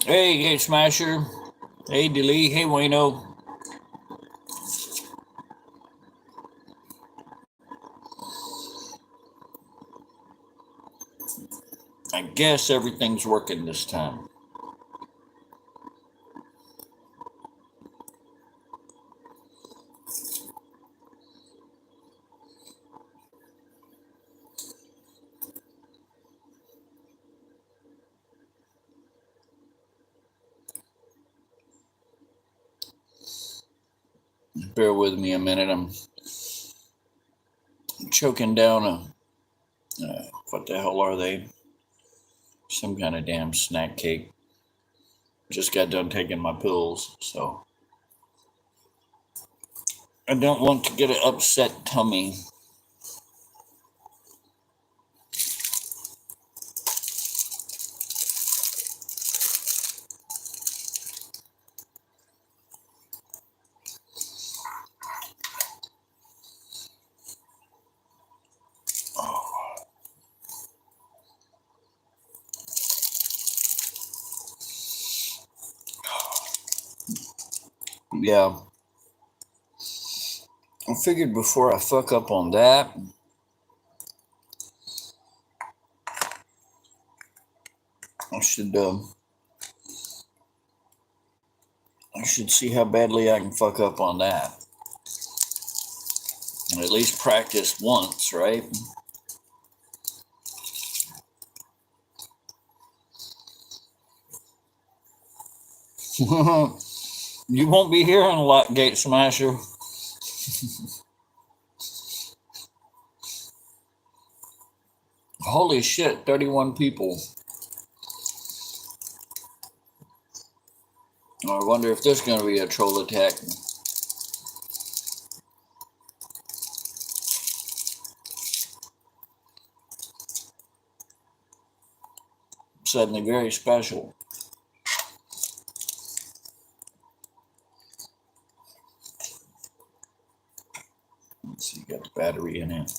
Hey, Smasher. Hey, Delee. Hey, Wayno. I guess everything's working this time. Bear with me a minute. I'm choking down what the hell are they? Some kind of damn snack cake. Just got done taking my pills, so I don't want to get an upset tummy. Yeah, I figured before I fuck up on that, I should see how badly I can fuck up on that, and at least practice once, right? You won't be hearing a lot, Gate Smasher. Holy shit, 31 people. I wonder if there's going to be a troll attack. Suddenly very special. Let's see, got the battery in it.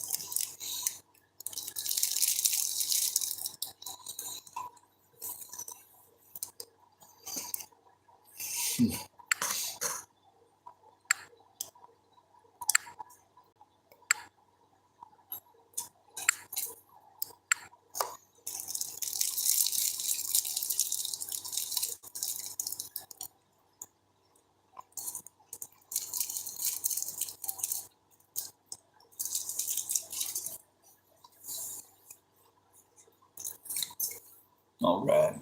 All right.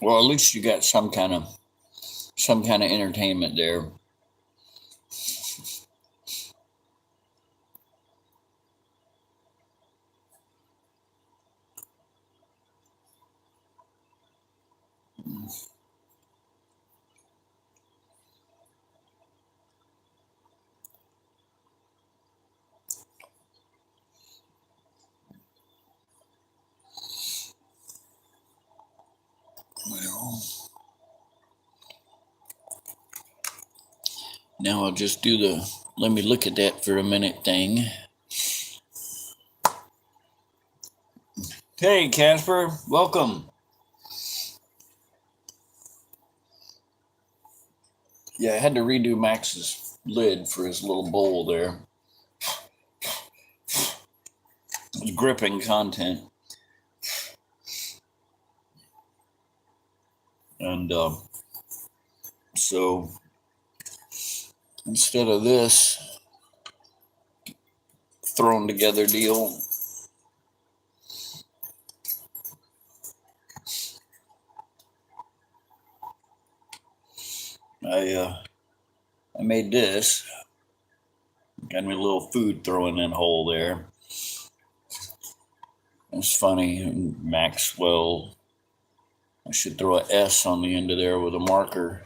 Well, at least you got some kind of entertainment there. Well, now I'll just do the let me look at that for a minute thing. Hey, Casper, welcome. Yeah, I had to redo Max's lid for his little bowl there. It was gripping content. And so instead of this thrown together deal, I made this, Got me a little food throwing in hole there. It's funny, Maxwell. I should throw a S on the end of there with a marker.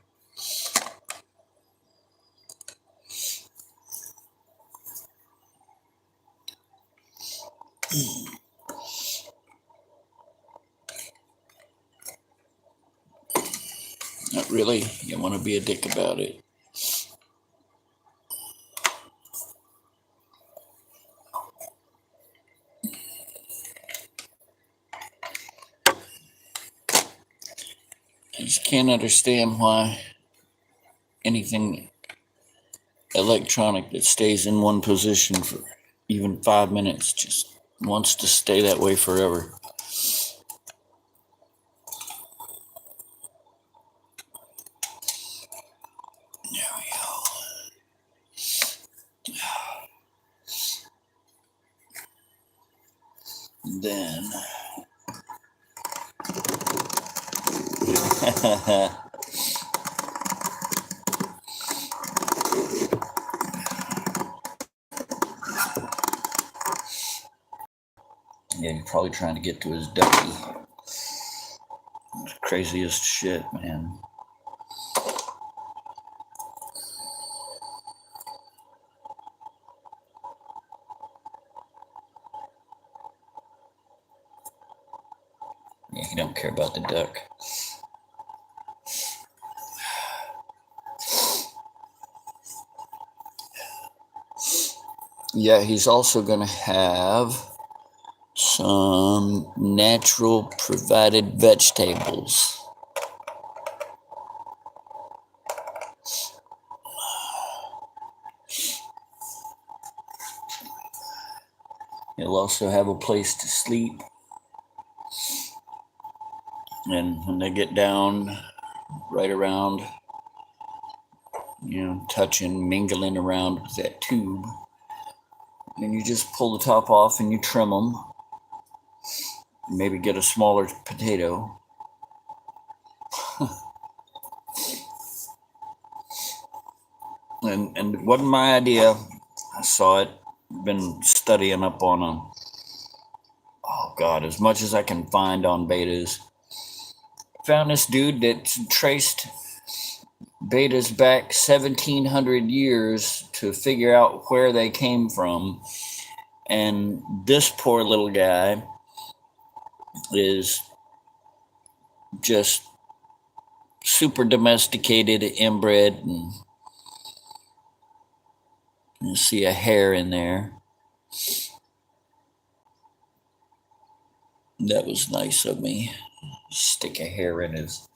Not really. You want to be a dick about it. I just can't understand why anything electronic that stays in one position for even 5 minutes just wants to stay that way forever. There we go. Then yeah, you're probably trying to get to his ducky. Craziest shit, man. Yeah, he don't care about the duck. Yeah, he's also going to have some natural provided vegetables. He'll also have a place to sleep. And when they get down right around, touching, mingling around with that tube, then you just pull the top off and you trim them. Maybe get a smaller potato. and it wasn't my idea. I saw it. Been studying up on them. Oh God, as much as I can find on bettas. Found this dude that traced bettas back 1,700 years to figure out where they came from. And this poor little guy is just super domesticated, inbred, and you see a hair in there. That was nice of me. Stick a hair in his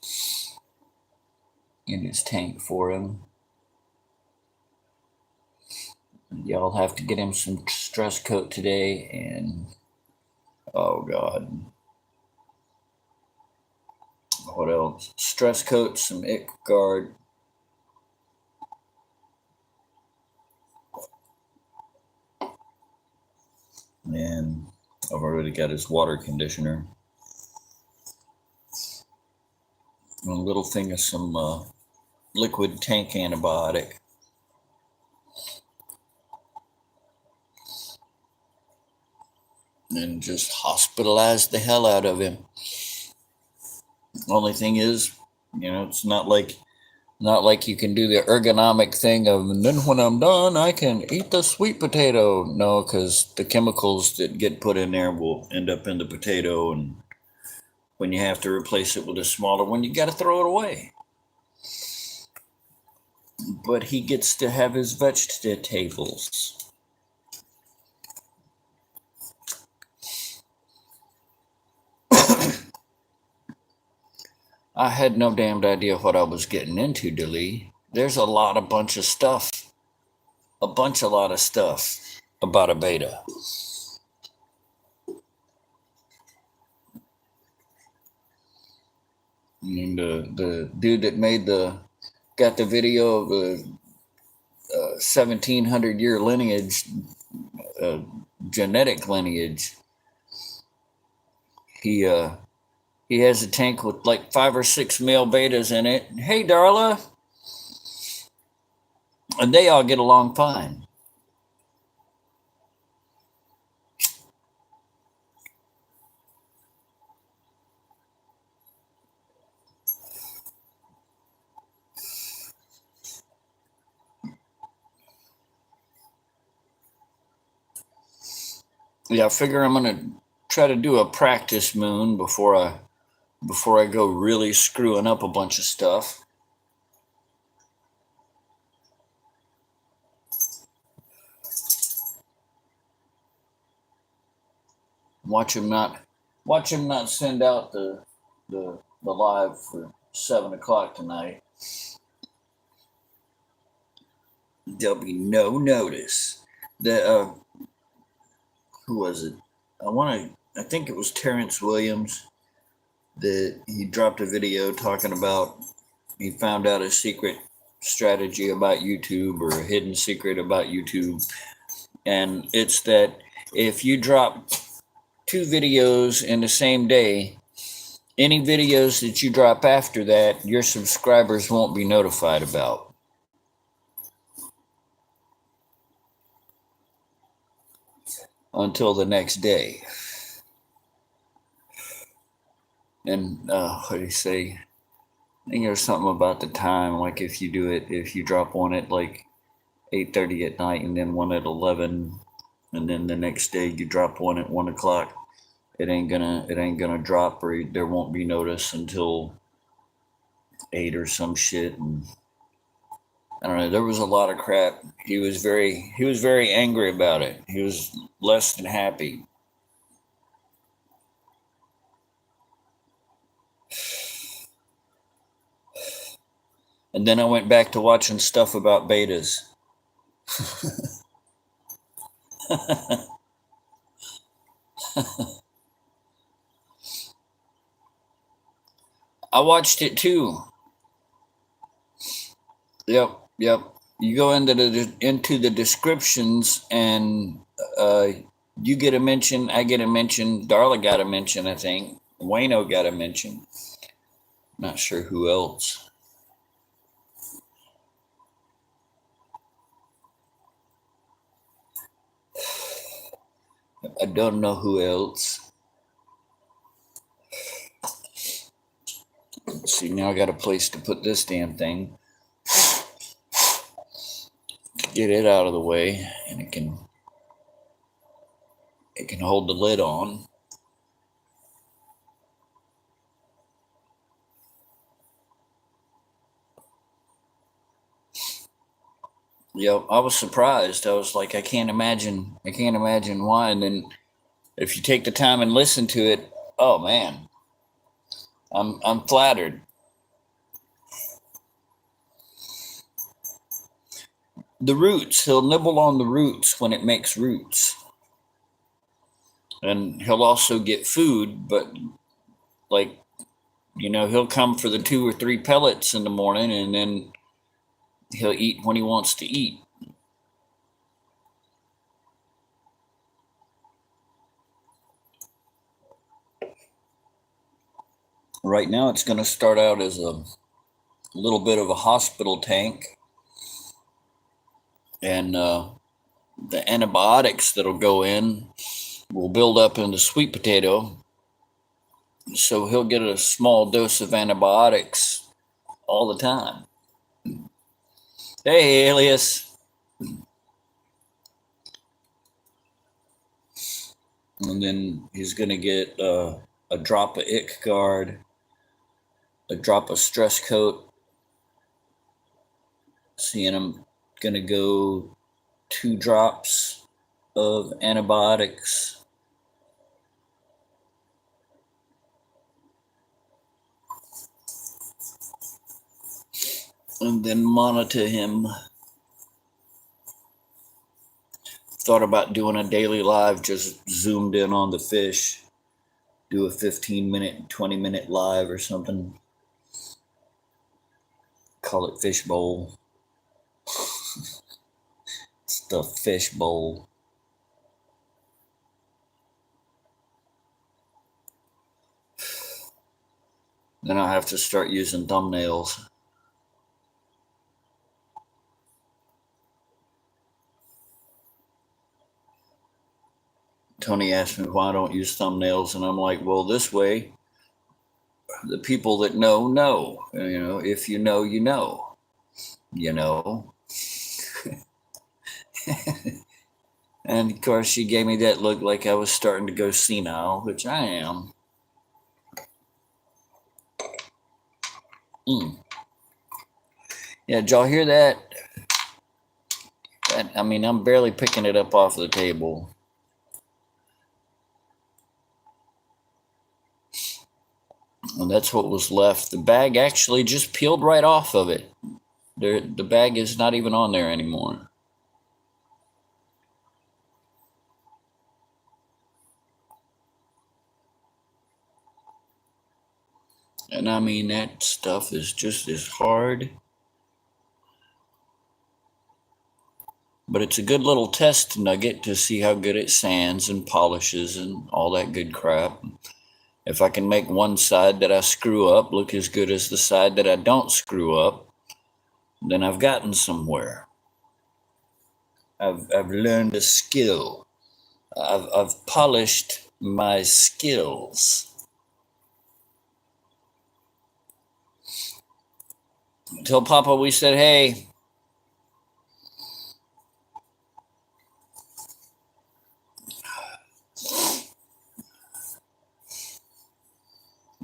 tank for him. Y'all have to get him some stress coat today, and oh God. What else? Stress coat, some ick guard. And I've already got his water conditioner. And a little thing of some liquid tank antibiotic. And just hospitalized the hell out of him. Only thing is, it's not like you can do the ergonomic thing of, and then when I'm done, I can eat the sweet potato. No, because the chemicals that get put in there will end up in the potato, and when you have to replace it with a smaller one, you got to throw it away. But he gets to have his vegetables. I had no damned idea what I was getting into, Delee. There's a lot of stuff about a betta. And the dude that got the video of the 1,700-year lineage, genetic lineage, he has a tank with like 5 or 6 male bettas in it. Hey, Darla. And they all get along fine. Yeah, I figure I'm gonna try to do a practice moon before I go really screwing up a bunch of stuff. Watch him not send out the live for 7 o'clock tonight. There'll be no notice. The who was it? I think it was Terrence Williams that he dropped a video talking about he found out a secret strategy about YouTube or a hidden secret about YouTube. And it's that if you drop 2 videos in the same day, any videos that you drop after that, your subscribers won't be notified about until the next day. And what do you say? I think there's something about the time, like if you drop one at like 8:30 at night and then one at 11, and then the next day you drop one at 1 o'clock, it ain't gonna drop, or there won't be notice until 8 or some shit. And I don't know. There was a lot of crap. He was very angry about it. He was less than happy. And then I went back to watching stuff about betas. I watched it too. Yep. You go into the descriptions, and you get a mention. I get a mention. Darla got a mention. I think Wayno got a mention. Not sure who else. I don't know who else. Let's see, now I got a place to put this damn thing. Get it out of the way, and it can hold the lid on. Yep, I was surprised. I was like, I can't imagine why. And then if you take the time and listen to it, oh man, I'm flattered. The roots, he'll nibble on the roots when it makes roots. And he'll also get food, but like, he'll come for the 2 or 3 pellets in the morning, and then he'll eat when he wants to eat. Right now, it's going to start out as a little bit of a hospital tank, and the antibiotics that'll go in will build up into sweet potato. So he'll get a small dose of antibiotics all the time. Hey, Alias. And then he's going to get a drop of ick guard, a drop of stress coat. Seeing him going to go 2 drops of antibiotics. And then monitor him. Thought about doing a daily live, just zoomed in on the fish. Do a 15-minute, 20-minute live or something. Call it Fish Bowl. It's the Fish Bowl. Then I'll have to start using thumbnails. Tony asked me why I don't use thumbnails, and I'm like, well, this way, the people that know. If you know, you know. And of course, she gave me that look like I was starting to go senile, which I am. Yeah, did y'all hear that? I mean, I'm barely picking it up off the table. And that's what was left. The bag actually just peeled right off of it. The bag is not even on there anymore. And I mean, that stuff is just as hard. But it's a good little test nugget to see how good it sands and polishes and all that good crap. If I can make one side that I screw up look as good as the side that I don't screw up, then I've gotten somewhere. I've learned a skill. I've polished my skills. Tell Papa we said, hey.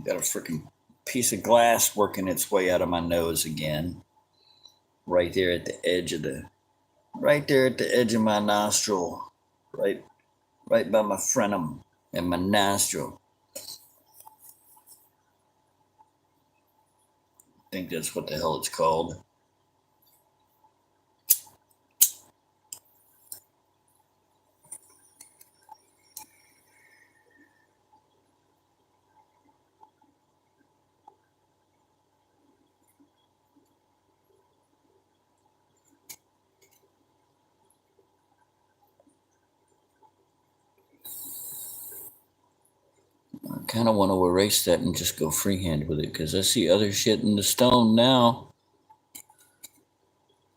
Got a freaking piece of glass working its way out of my nose again. Right there at the edge of my nostril. Right by my frenum and my nostril. I think that's what the hell it's called. I kind of want to erase that and just go freehand with it because I see other shit in the stone now.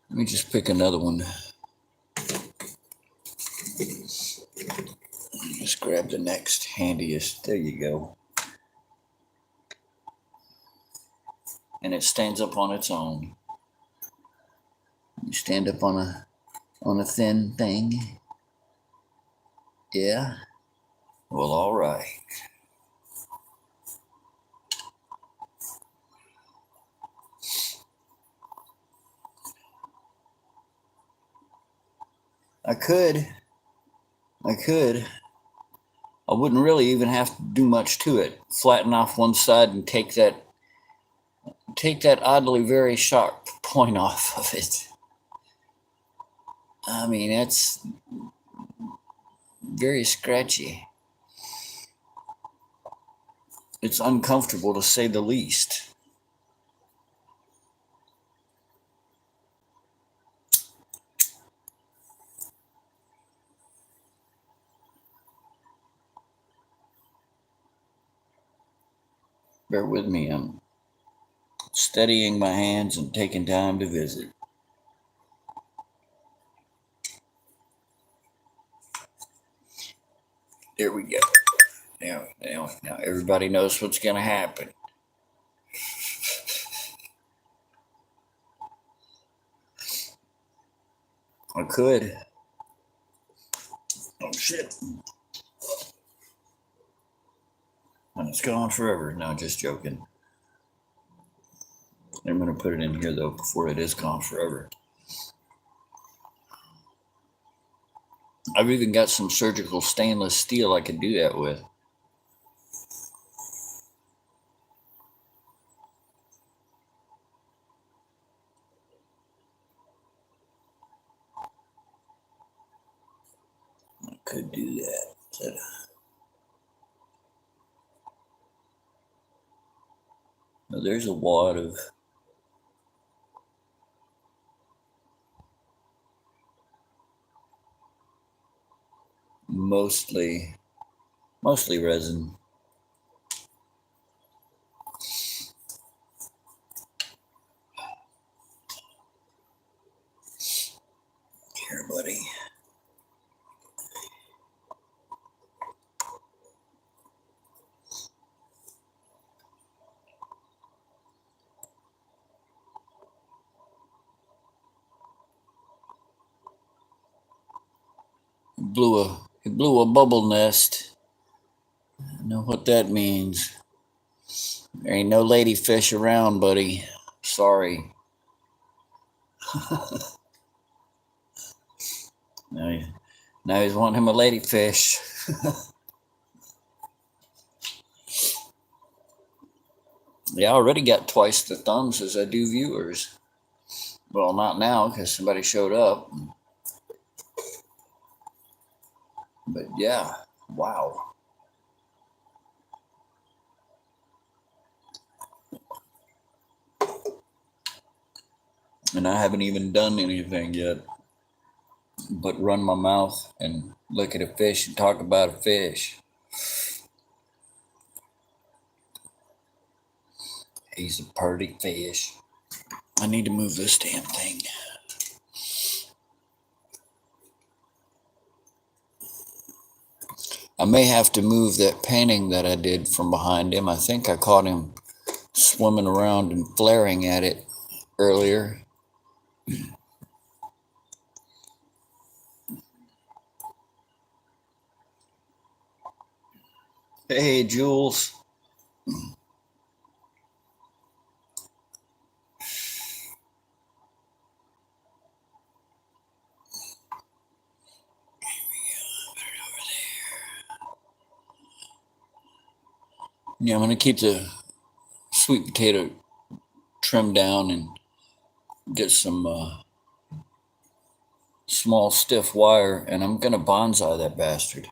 Let me just pick another one. Just grab the next handiest. There you go. And it stands up on its own. You stand up on a thin thing. Yeah. Well, all right. I could. I wouldn't really even have to do much to it. Flatten off one side and take that oddly very sharp point off of it. I mean, that's very scratchy. It's uncomfortable to say the least. Bear with me, I'm steadying my hands and taking time to visit. There we go. Now everybody knows what's going to happen. I could. Oh, shit. And it's gone forever. No, just joking. I'm going to put it in here, though, before it is gone forever. I've even got some surgical stainless steel I could do that with. I could do that. Now, there's a wad of mostly resin. Here, buddy. He blew a bubble nest. I know what that means. There ain't no ladyfish around, buddy. Sorry. Now he's wanting him a ladyfish. Yeah, I already got twice the thumbs as I do viewers. Well, not now because somebody showed up. But yeah, wow. And I haven't even done anything yet but run my mouth and look at a fish and talk about a fish. He's a pretty fish. I need to move this damn thing. I may have to move that painting that I did from behind him. I think I caught him swimming around and flaring at it earlier. Hey, Jules. Yeah, I'm going to keep the sweet potato trimmed down and get some small stiff wire, and I'm going to bonsai that bastard.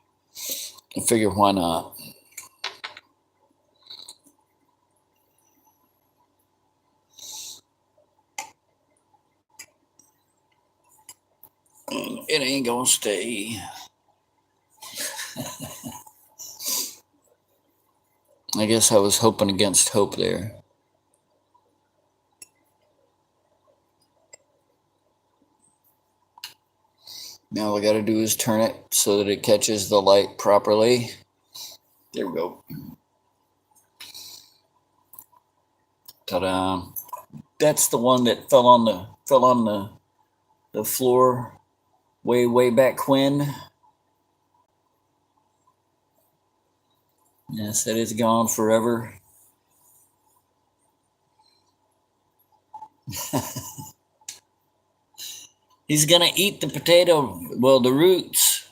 I figure why not? It ain't going to stay. I guess I was hoping against hope there. Now all I got to do is turn it so that it catches the light properly. There we go. Ta-da! That's the one that fell on the floor way back when. Yes, that is gone forever. He's gonna eat the potato. Well, the roots.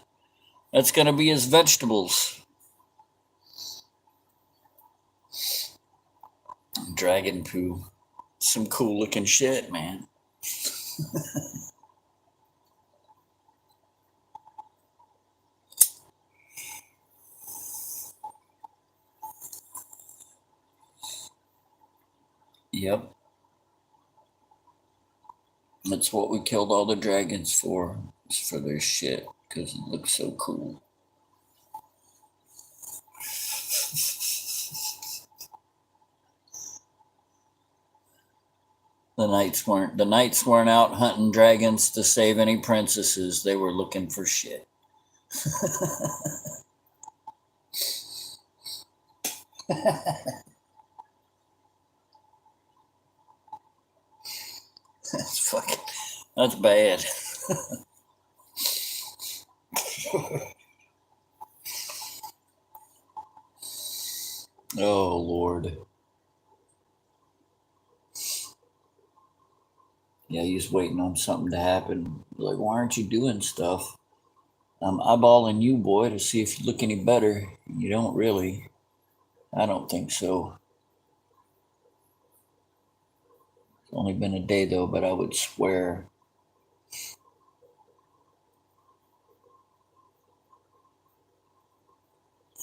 That's gonna be his vegetables. Dragon poo. Some cool looking shit, man. Yep. That's what we killed all the dragons for. It's for their shit. Because it looks so cool. The knights weren't out hunting dragons to save any princesses. They were looking for shit. That's bad. Oh, Lord. Yeah, he's waiting on something to happen. Like, why aren't you doing stuff? I'm eyeballing you, boy, to see if you look any better. You don't really. I don't think so. It's only been a day, though, but I would swear.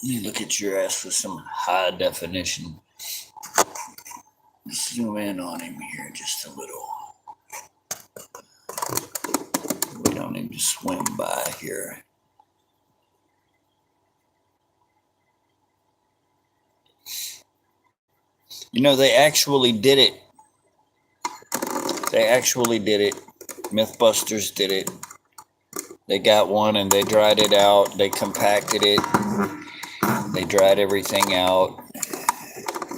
Let me look at your ass with some high definition. Zoom in on him here just a little. We don't need to swim by here. You know, they actually did it. Mythbusters did it. They got one and they dried it out. They compacted it. They dried everything out.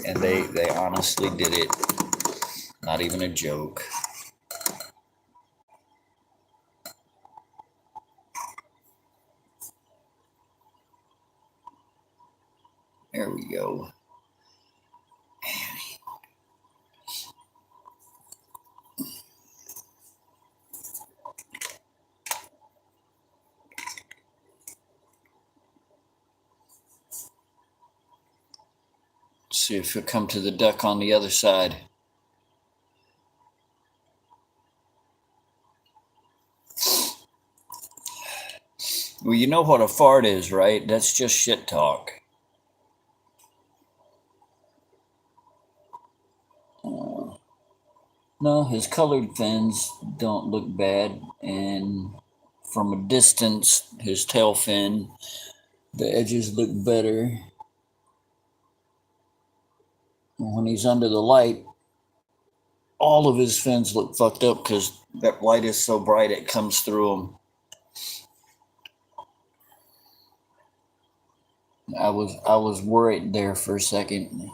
And they honestly did it. Not even a joke. There we go. See if he'll come to the duck on the other side. Well, you know what a fart is, right? That's just shit talk. No, his colored fins don't look bad, and from a distance, his tail fin, the edges look better. When he's under the light, all of his fins look fucked up because that light is so bright it comes through them. I was worried there for a second.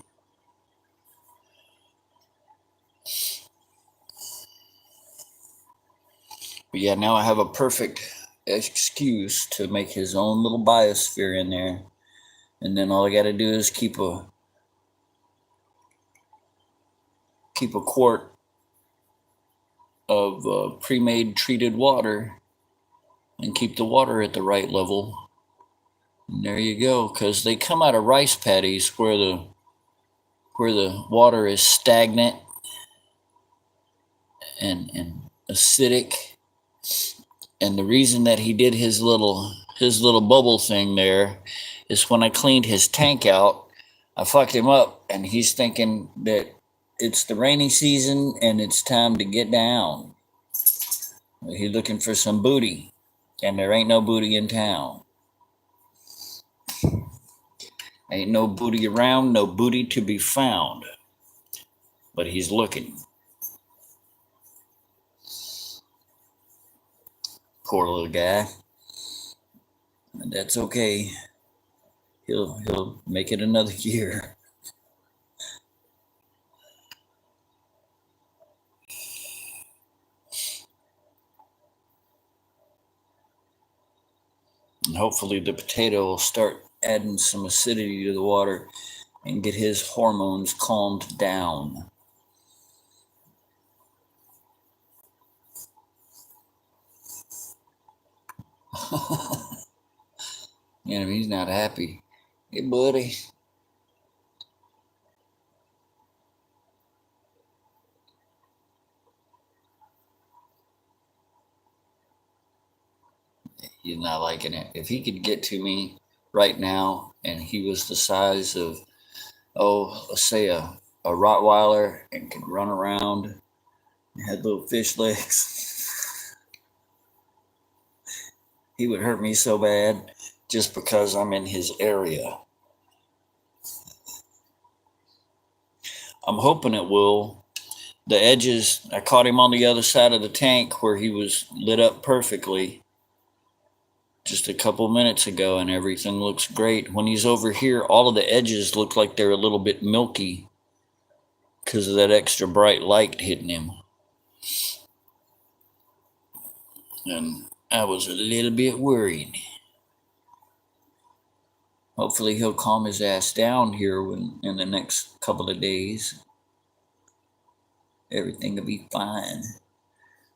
But yeah, now I have a perfect excuse to make his own little biosphere in there. And then all I got to do is keep a quart of pre-made treated water and keep the water at the right level. And there you go, because they come out of rice paddies where the water is stagnant and acidic. And the reason that he did his little bubble thing there is when I cleaned his tank out, I fucked him up, and he's thinking that it's the rainy season and it's time to get down. He's looking for some booty, and there ain't no booty in town. Ain't no booty around, no booty to be found. But he's looking. Poor little guy. And that's okay. He'll make it another year. And hopefully the potato will start adding some acidity to the water and get his hormones calmed down. Yeah, he's not happy. Hey, buddy. He's not liking it. If he could get to me right now and he was the size of, let's say a Rottweiler and could run around and had little fish legs, he would hurt me so bad just because I'm in his area. I'm hoping it will. The edges, I caught him on the other side of the tank where he was lit up perfectly just a couple minutes ago, and everything looks great. When he's over here, all of the edges look like they're a little bit milky because of that extra bright light hitting him. And I was a little bit worried. Hopefully he'll calm his ass down here in the next couple of days. Everything will be fine.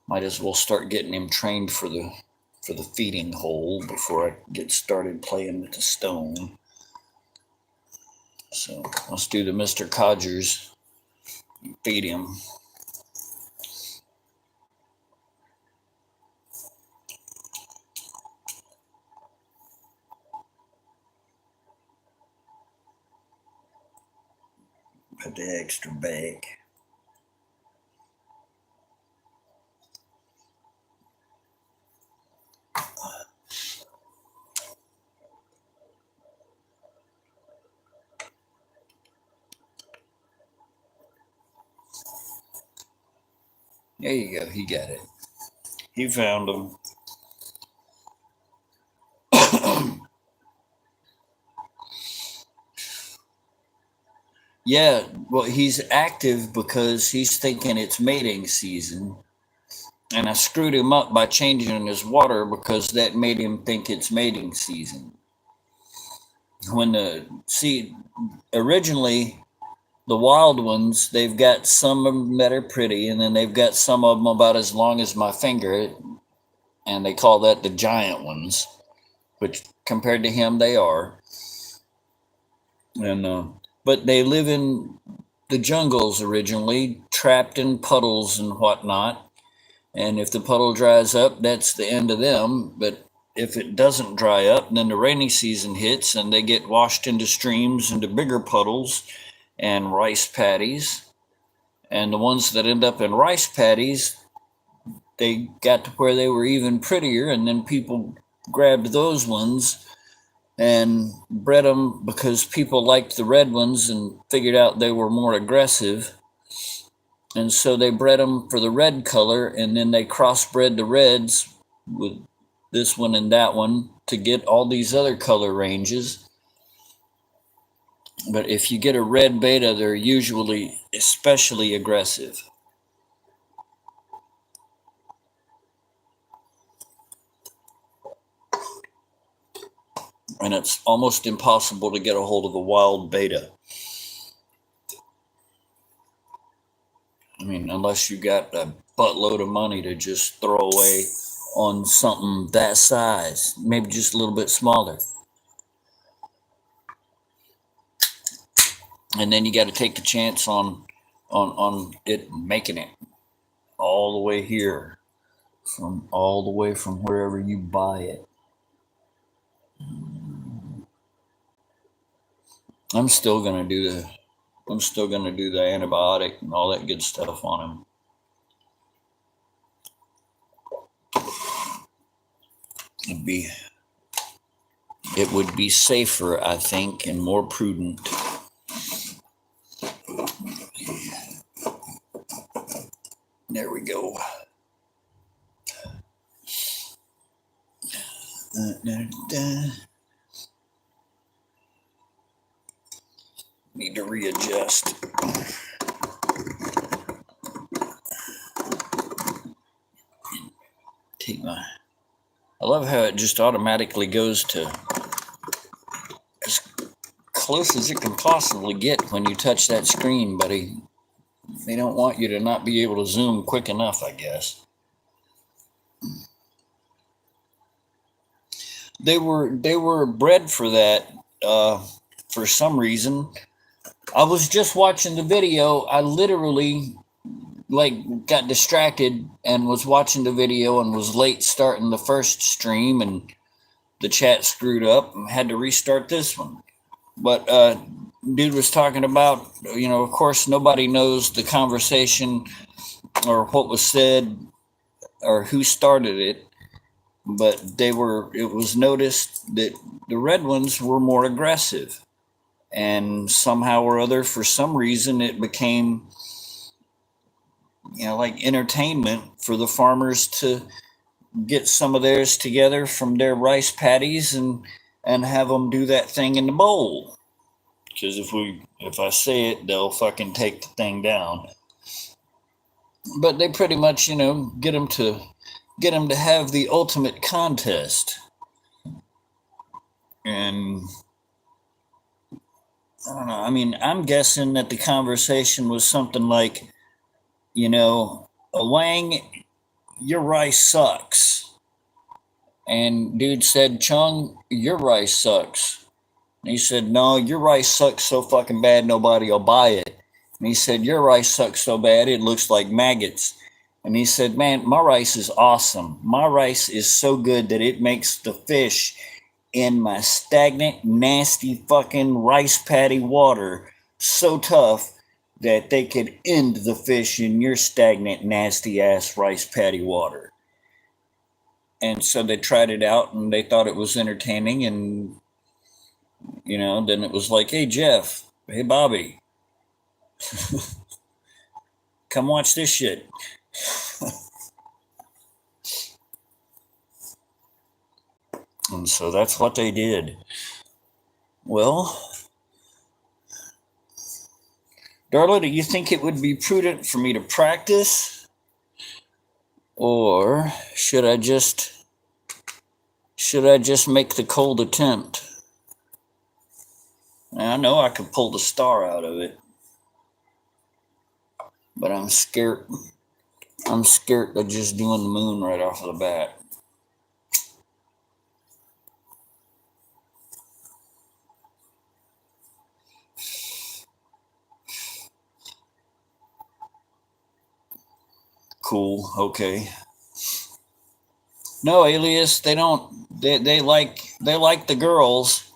Might as well start getting him trained for the feeding hole before I get started playing with the stone. So let's do the Mr. Codgers. Feed him. Put the extra bag. There you go. He got it. He found him. Yeah, well, he's active because he's thinking it's mating season. And I screwed him up by changing his water because that made him think it's mating season. originally the wild ones, they've got some of them that are pretty, and then they've got some of them about as long as my finger, and they call that the giant ones, which compared to him they are. And but they live in the jungles originally, trapped in puddles and whatnot. And if the puddle dries up, that's the end of them. But if it doesn't dry up, then the rainy season hits and they get washed into streams, into bigger puddles and rice paddies. And the ones that end up in rice paddies, they got to where they were even prettier, and then people grabbed those ones and bred them because people liked the red ones and figured out they were more aggressive. And so they bred them for the red color, and then they crossbred the reds with this one and that one to get all these other color ranges. But if you get a red betta, they're usually especially aggressive. And it's almost impossible to get a hold of a wild betta. I mean, unless you got a buttload of money to just throw away on something that size, maybe just a little bit smaller. And then you got to take the chance on it making it all the way here, all the way from wherever you buy it. I'm still gonna do the antibiotic and all that good stuff on him. It would be safer, I think, and more prudent. There we go. Need to readjust. I love how it just automatically goes to as close as it can possibly get when you touch that screen, buddy. They don't want you to not be able to zoom quick enough, I guess. They were bred for that for some reason. I was just watching the video. I literally got distracted and was watching the video and was late starting the first stream, and the chat screwed up and had to restart this one. But dude was talking about, of course nobody knows the conversation or what was said or who started it, but it was noticed that the red ones were more aggressive, and somehow or other, for some reason, it became like entertainment for the farmers to get some of theirs together from their rice paddies and have them do that thing in the bowl. Because if I say it, they'll fucking take the thing down. But they pretty much, get them to have the ultimate contest. And I don't know. I mean, I'm guessing that the conversation was something like, Wang, your rice sucks. And dude said, Chung, your rice sucks. And he said, no, your rice sucks so fucking bad nobody will buy it. And he said, your rice sucks so bad it looks like maggots. And he said, man, my rice is awesome. My rice is so good that it makes the fish in my stagnant, nasty fucking rice paddy water so tough that they could end the fish in your stagnant, nasty ass rice paddy water. And so they tried it out and they thought it was entertaining, and then it was like, hey Jeff, hey Bobby, come watch this shit. And so that's what they did. Well, Darla, do you think it would be prudent for me to practice? Or should I just make the cold attempt? I know I could pull the star out of it, but I'm scared. I'm scared of just doing the moon right off of the bat. Cool. Okay. No, Alias. They don't. They like the girls.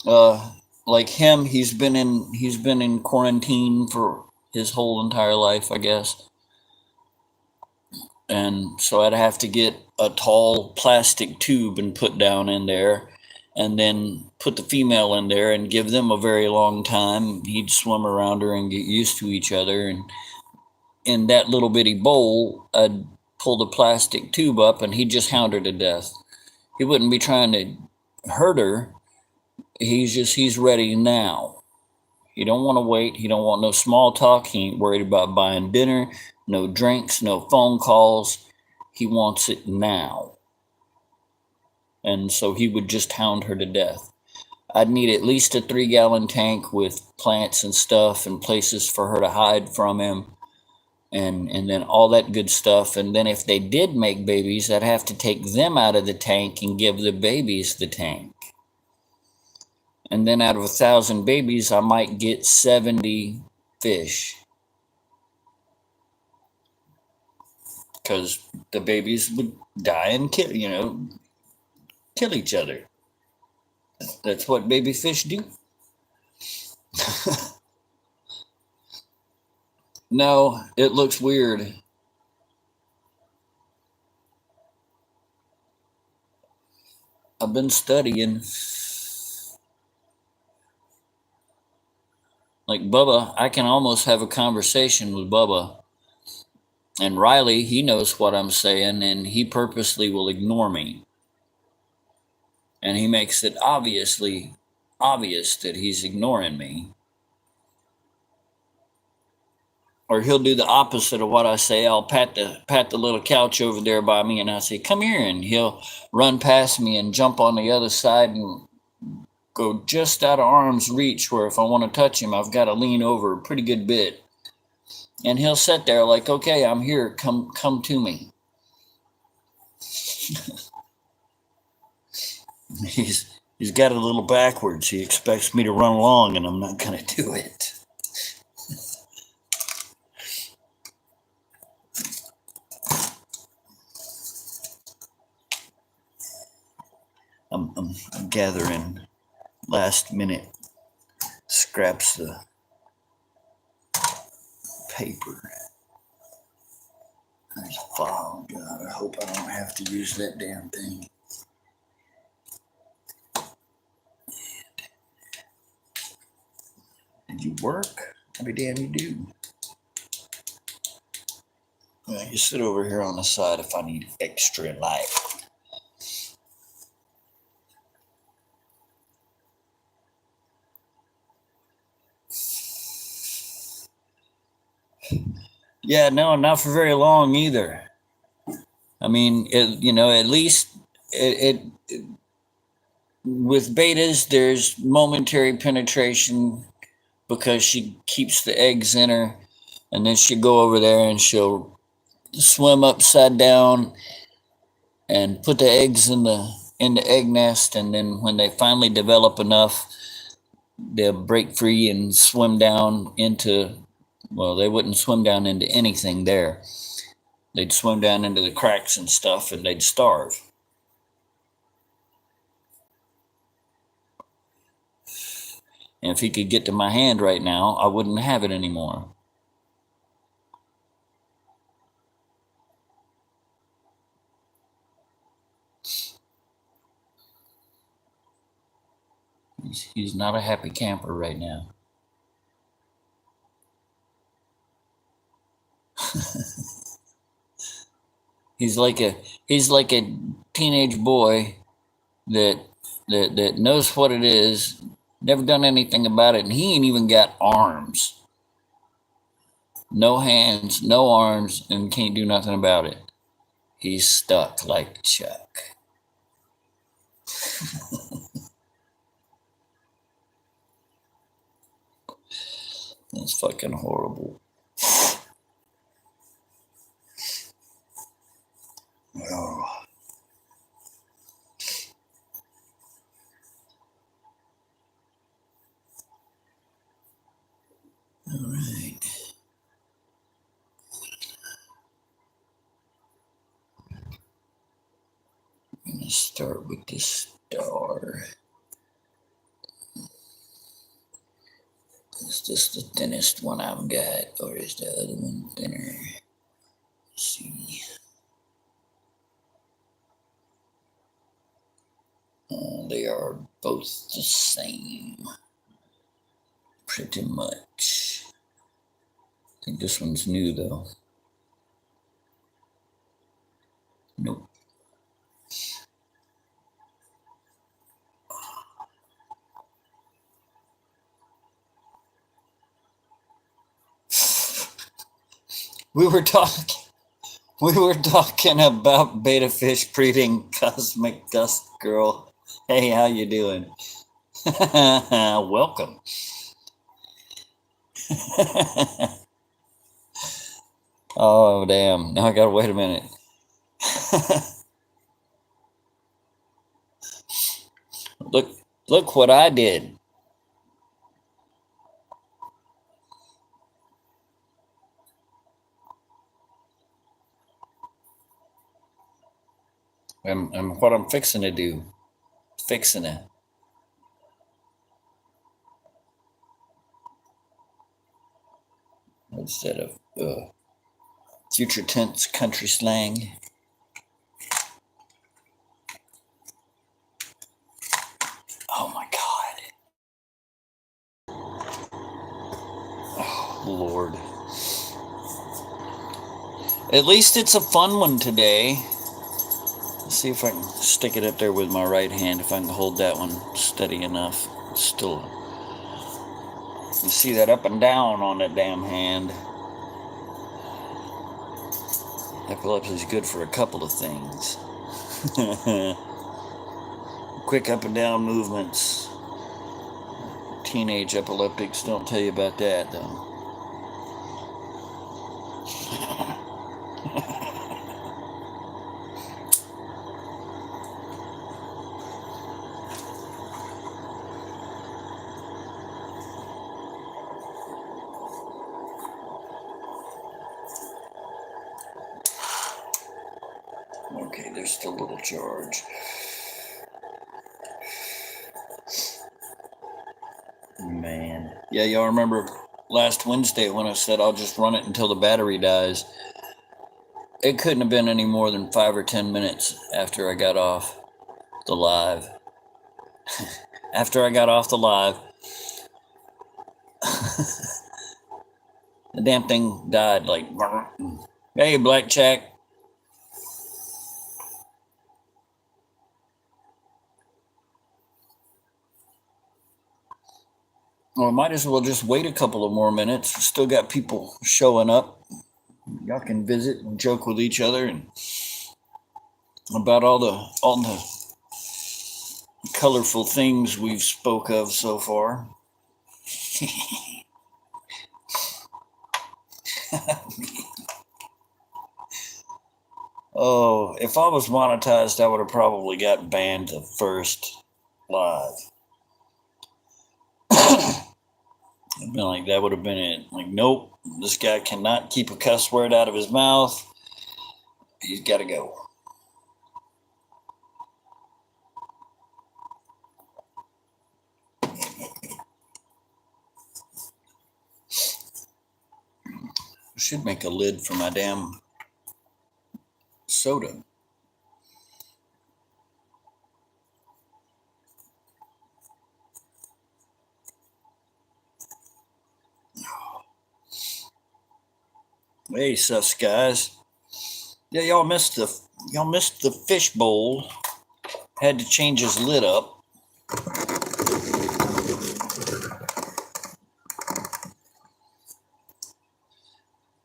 Uh, like him. He's been in quarantine for his whole entire life, I guess. And so I'd have to get a tall plastic tube and put down in there, and then put the female in there and give them a very long time. He'd swim around her and get used to each other, and in that little bitty bowl, I'd pull the plastic tube up and he'd just hound her to death. He wouldn't be trying to hurt her. He's ready now. He don't want to wait. He don't want no small talk. He ain't worried about buying dinner, no drinks, no phone calls. He wants it now. And so he would just hound her to death. I'd need at least a 3-gallon tank with plants and stuff and places for her to hide from him, and then all that good stuff. And then if they did make babies, I'd have to take them out of the tank and give the babies the tank. And then out of 1,000 babies, I might get 70 fish, because the babies would die and kill each other. That's what baby fish do. No, it looks weird. I've been studying. Like Bubba, I can almost have a conversation with Bubba. And Riley, he knows what I'm saying, and he purposely will ignore me. And he makes it obviously obvious that he's ignoring me. Or he'll do the opposite of what I say. I'll pat the little couch over there by me, and I say, "Come here," and he'll run past me and jump on the other side and go just out of arm's reach, where if I want to touch him, I've got to lean over a pretty good bit. And he'll sit there like, "Okay, I'm here. Come to me." He's got it a little backwards. He expects me to run along, and I'm not going to do it. I'm gathering last minute scraps of paper. There's a file. God, I hope I don't have to use that damn thing. Did you work? I'll be damn you do. Well, you sit over here on the side if I need extra light. Yeah, no, not for very long either. I mean, at least with betas, there's momentary penetration because she keeps the eggs in her, and then she'll go over there and she'll swim upside down and put the eggs in the egg nest, and then when they finally develop enough, they'll break free and swim down into, well, they wouldn't swim down into anything there. They'd swim down into the cracks and stuff, and they'd starve. And if he could get to my hand right now, I wouldn't have it anymore. He's not a happy camper right now. He's like a teenage boy that knows what it is, never done anything about it, and he ain't even got arms. No hands, no arms, and can't do nothing about it. He's stuck like Chuck. It's fucking horrible. Oh. All right. I'm going to start with this star. Is this the thinnest one I've got, or is the other one thinner? Let's see. They are both the same, pretty much. I think this one's new, though. Nope. We were talking about betta fish breeding cosmic dust girl. Hey, how you doing? Welcome. Oh damn! Now I gotta wait a minute. Look what I did. And what I'm fixing to do. Fixing it. Instead of future tense country slang. Oh my God. Oh Lord. At least it's a fun one today. Let's see if I can stick it up there with my right hand, if I can hold that one steady enough. Still, you see that up and down on that damn hand. Epilepsy is good for a couple of things. Quick up and down movements. Teenage epileptics don't tell you about that, though. Okay, there's still a little charge. Man. Yeah, y'all remember last Wednesday when I said I'll just run it until the battery dies? It couldn't have been any more than 5 or 10 minutes after I got off the live. After I got off the live, the damn thing died like, hey, Blackjack. Well, I might as well just wait a couple of more minutes. Still got people showing up. Y'all can visit and joke with each other and about all the colorful things we've spoke of so far. Oh, if I was monetized, I would have probably got banned the first live. I'd been like, that would have been it. Like, nope, this guy cannot keep a cuss word out of his mouth. He's got to go. I should make a lid for my damn soda. Hey, sus guys. Yeah, y'all missed the fish bowl. Had to change his lid up.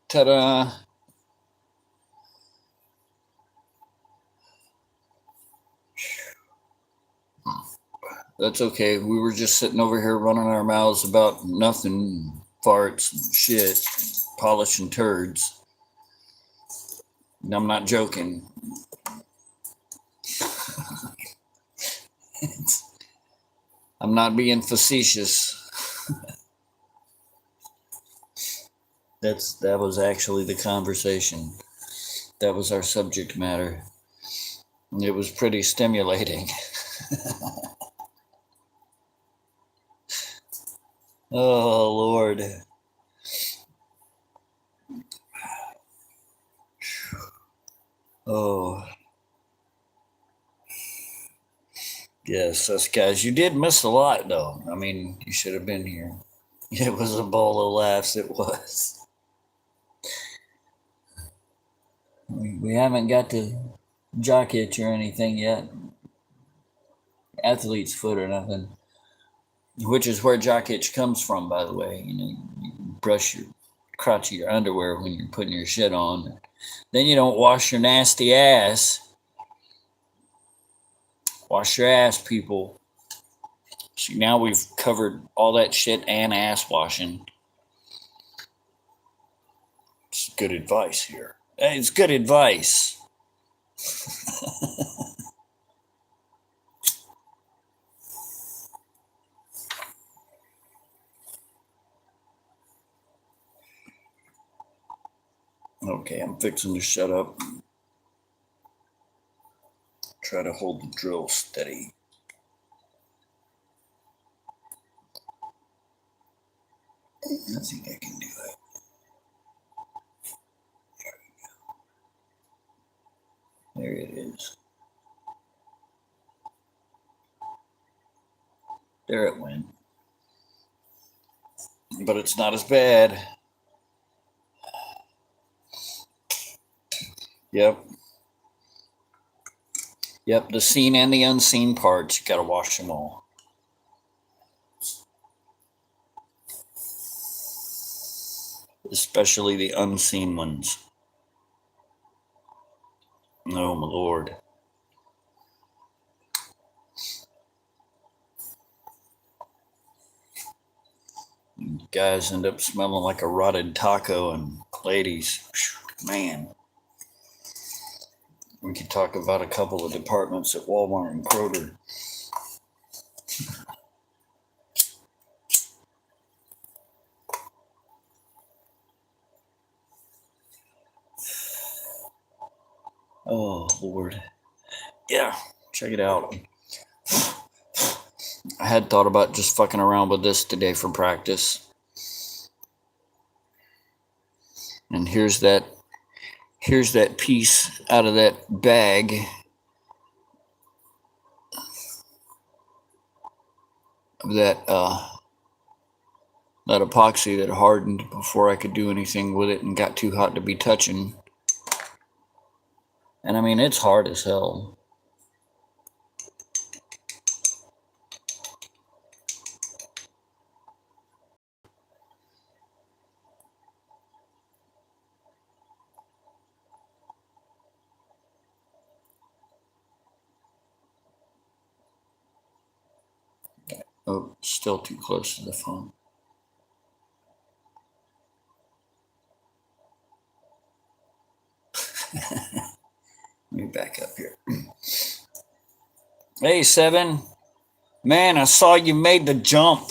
Ta-da! That's okay. We were just sitting over here running our mouths about nothing. farts, shit, polishing turds. And I'm not joking. I'm not being facetious. That was actually the conversation. That was our subject matter. And it was pretty stimulating. Oh, Lord. Oh. Yes, us guys. You did miss a lot, though. I mean, you should have been here. It was a ball of laughs. It was. We haven't got to jock itch or anything yet. Athlete's foot or nothing. Which is where jock itch comes from, by the way. You brush your crotch of your underwear when you're putting your shit on. Then you don't wash your nasty ass. Wash your ass, people. See, now we've covered all that shit and ass washing. It's good advice here. It's good advice. Okay, I'm fixing to shut up. Try to hold the drill steady. I think I can do it. There it is. There it went. But it's not as bad. Yep. Yep, the seen and the unseen parts, you gotta wash them all. Especially the unseen ones. Oh, my Lord. Guys end up smelling like a rotted taco, and ladies, man. We could talk about a couple of departments at Walmart and Kroger. Oh, Lord. Yeah, check it out. I had thought about just fucking around with this today for practice. And here's that piece out of that bag. That epoxy that hardened before I could do anything with it and got too hot to be touching. And I mean, it's hard as hell. Oh, still too close to the phone. Let me back up here. Hey, Seven. Man, I saw you made the jump.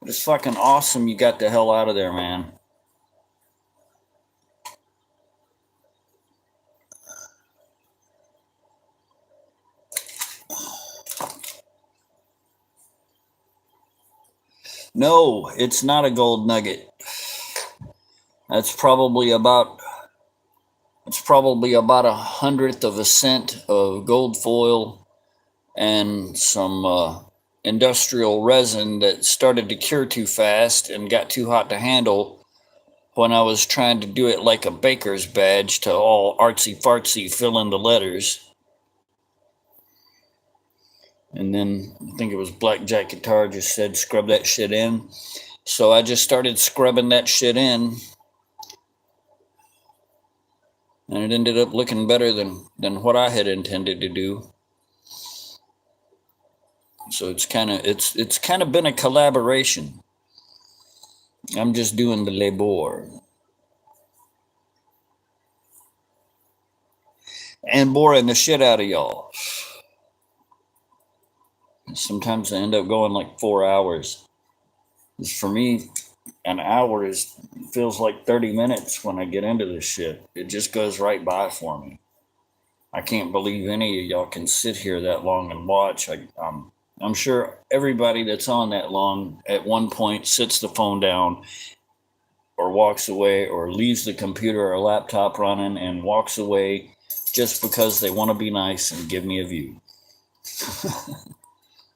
It's fucking awesome you got the hell out of there, man. No, it's not a gold nugget. That's probably about 1/100th of a cent of gold foil and some industrial resin that started to cure too fast and got too hot to handle when I was trying to do it like a baker's badge to all artsy fartsy fill in the letters. And then I think it was Blackjack Guitar just said scrub that shit in. So I just started scrubbing that shit in. And it ended up looking better than what I had intended to do. So it's kind of been a collaboration. I'm just doing the labor and boring the shit out of y'all. Sometimes I end up going like 4 hours. For me, an hour is feels like 30 minutes when I get into this shit. It just goes right by for me. I can't believe any of y'all can sit here that long and watch. I'm sure everybody that's on that long at one point sits the phone down or walks away or leaves the computer or laptop running and walks away just because they want to be nice and give me a view.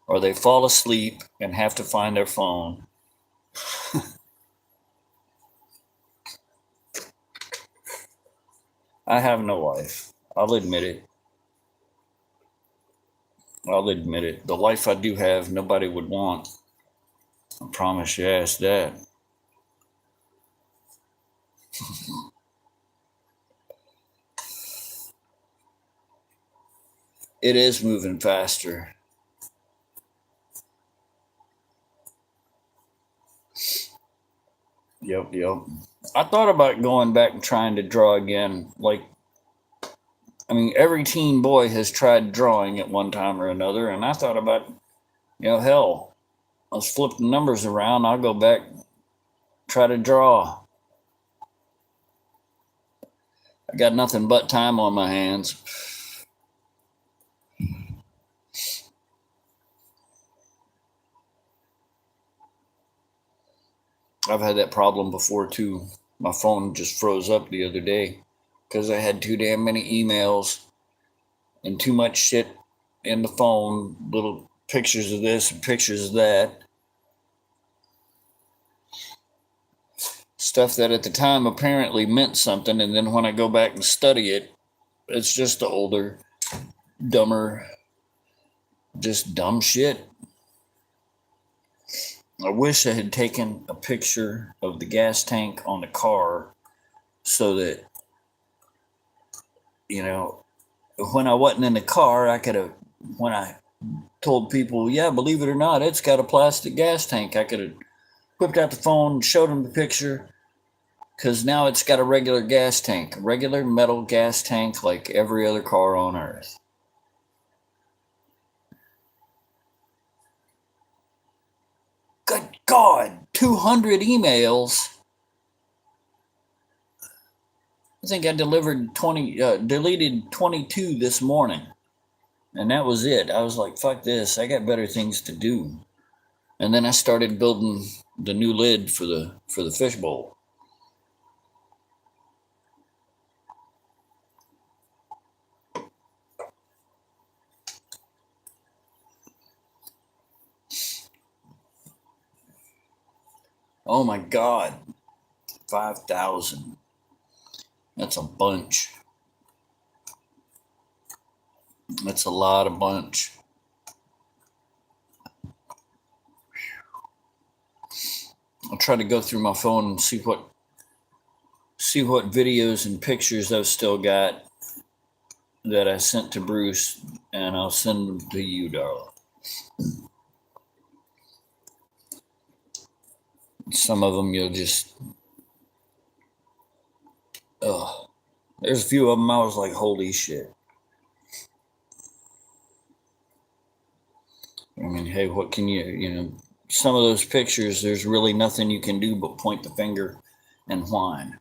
Or they fall asleep and have to find their phone. I have no life. I'll admit it. I'll admit it. The life I do have, nobody would want. I promise you ass that. It is moving faster. Yep. I thought about going back and trying to draw again. I mean, every teen boy has tried drawing at one time or another, and I thought about, hell, let's flip the numbers around. I'll go back, try to draw. I got nothing but time on my hands. I've had that problem before too. My phone just froze up the other day because I had too damn many emails and too much shit in the phone, little pictures of this and pictures of that. Stuff that at the time apparently meant something, and then when I go back and study it, it's just the older, dumber, just dumb shit. I wish I had taken a picture of the gas tank on the car so that, when I wasn't in the car, I could have, when I told people, yeah, believe it or not, it's got a plastic gas tank, I could have whipped out the phone, showed them the picture, because now it's got a regular gas tank, a regular metal gas tank like every other car on earth. Good God, 200 emails. I think I deleted 22 this morning, and that was it. I was like, fuck this, I got better things to do. And then I started building the new lid for the fishbowl. Oh my God, 5,000. That's a bunch. That's a lot of bunch. I'll try to go through my phone and see what videos and pictures I've still got that I sent to Bruce, and I'll send them to you, darling. Some of them you'll just, ugh. There's a few of them I was like, holy shit. I mean, hey, what can some of those pictures, there's really nothing you can do but point the finger and whine.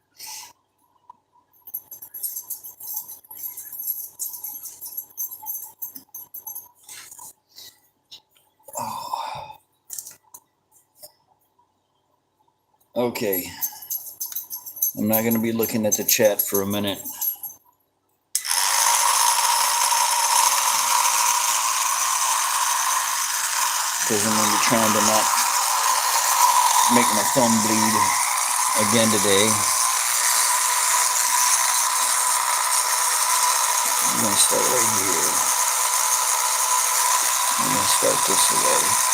Oh. Okay. I'm not going to be looking at the chat for a minute. Because I'm going to be trying to not make my thumb bleed again today. I'm going to start right here. I'm going to start this away.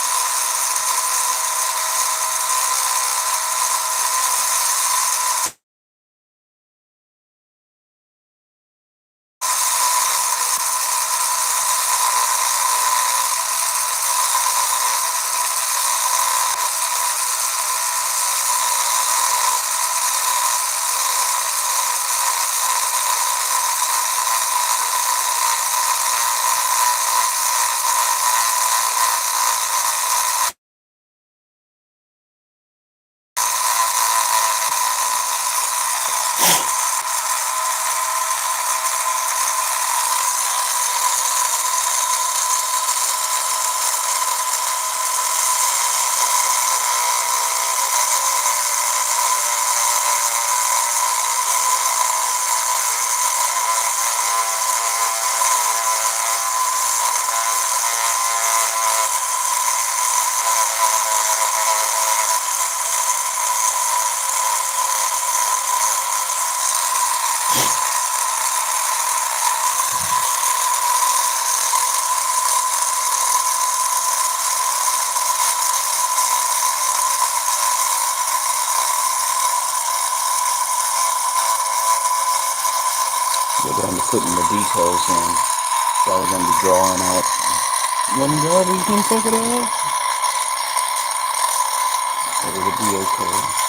putting the details in. So I was going to be drawing out. When God is going to fuck it out. But it'll be okay.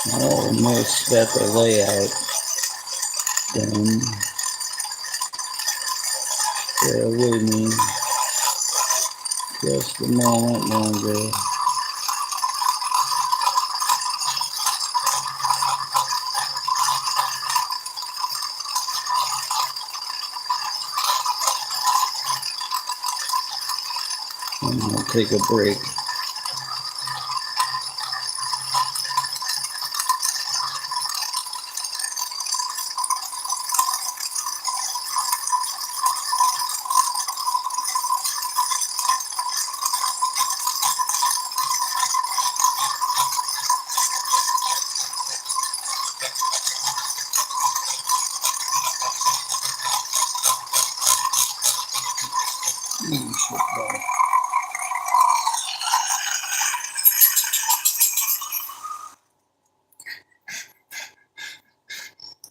Almost got the layout done. Bear with me just a moment longer. I'm gonna take a break.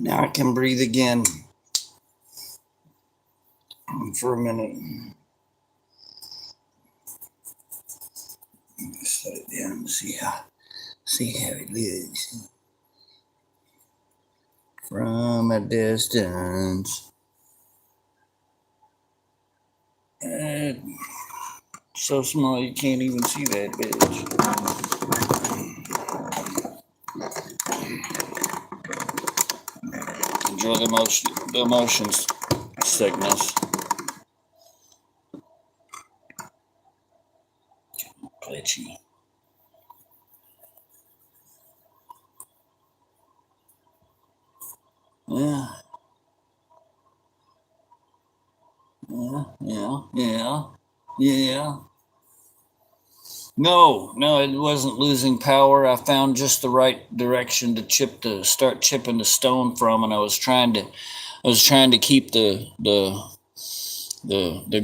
Now I can breathe again for a minute. Set it down and see how it looks from a distance. So small you can't even see that bitch. Enjoy the motions sickness. Glitchy. Yeah. No, it wasn't losing power. I found just the right direction to start chipping the stone from, and I was trying to keep the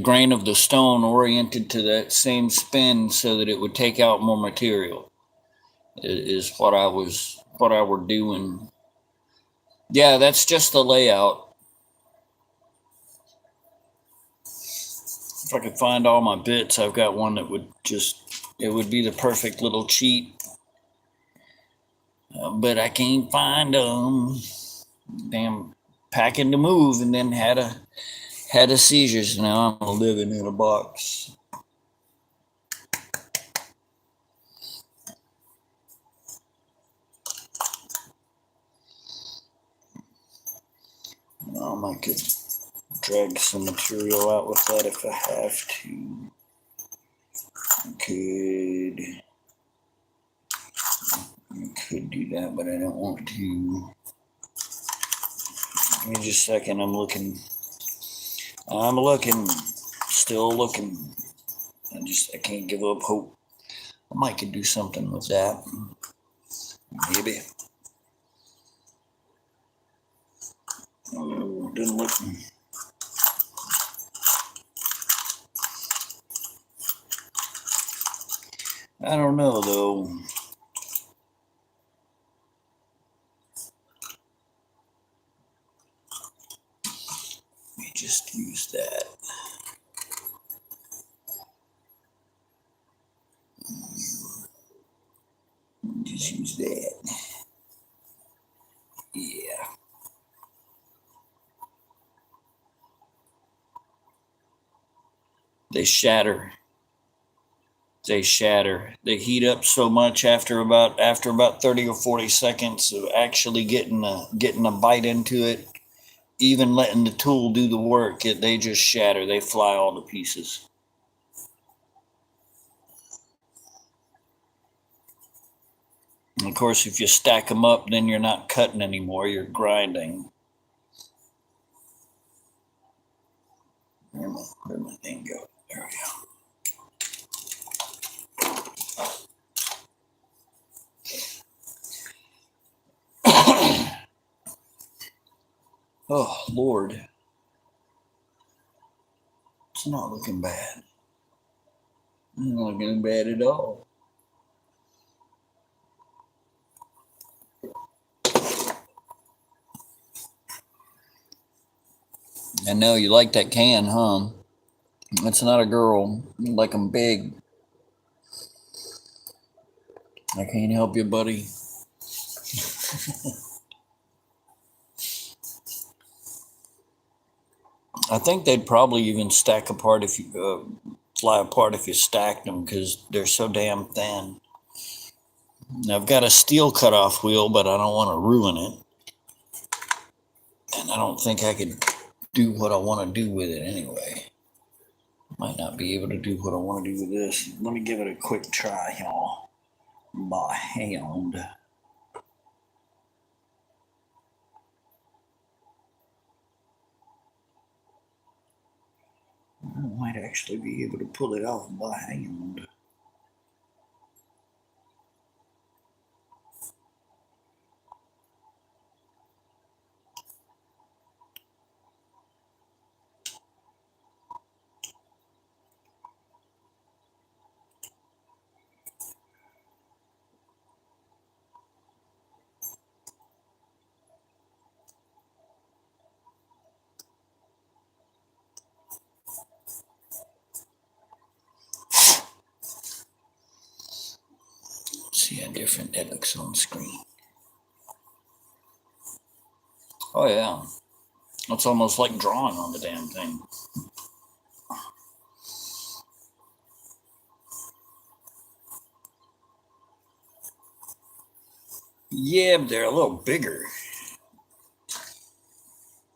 grain of the stone oriented to that same spin so that it would take out more material. Is what I were doing. Yeah, that's just the layout. If I could find all my bits, I've got one that would be the perfect little cheat. But I can't find them. Damn, packing to move and then had a seizure. So now I'm living in a box. I could drag some material out with that if I have to. I could do that, but I don't want to. Give me just a second. I'm looking. Still looking. I can't give up hope. I might could do something with that. Maybe. Oh, didn't look. I don't know though. Let me just use that. Just use that. Yeah. They shatter. They heat up so much after about 30 or 40 seconds of actually getting a bite into it, even letting the tool do the work, they just shatter. They fly all to pieces. And of course, if you stack them up, then you're not cutting anymore, you're grinding. Where'd my thing go? There we go. Oh, Lord. It's not looking bad. It's not looking bad at all. I know you like that can, huh? That's not a girl. You like them big. I can't help you, buddy. I think they'd probably even stack apart if you fly apart if you stacked them because they're so damn thin. Now, I've got a steel cutoff wheel, but I don't want to ruin it, and I don't think I could do what I want to do with it anyway. Might not be able to do what I want to do with this. Let me give it a quick try, y'all. By hand. I might actually be able to pull it off by hand. See how different that looks on screen. Oh yeah, it's almost like drawing on the damn thing. Yeah, but they're a little bigger.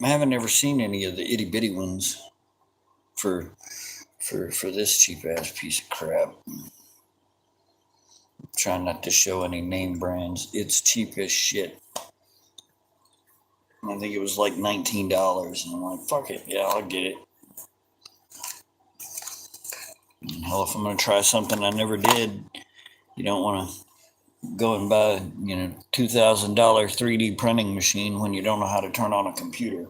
I haven't ever seen any of the itty bitty ones for this cheap ass piece of crap. I'm trying not to show any name brands. It's cheap as shit. I think it was like $19, and I'm like, fuck it, yeah, I'll get it. And hell, if I'm gonna try something I never did, you don't want to go and buy, $2,000 3D printing machine when you don't know how to turn on a computer.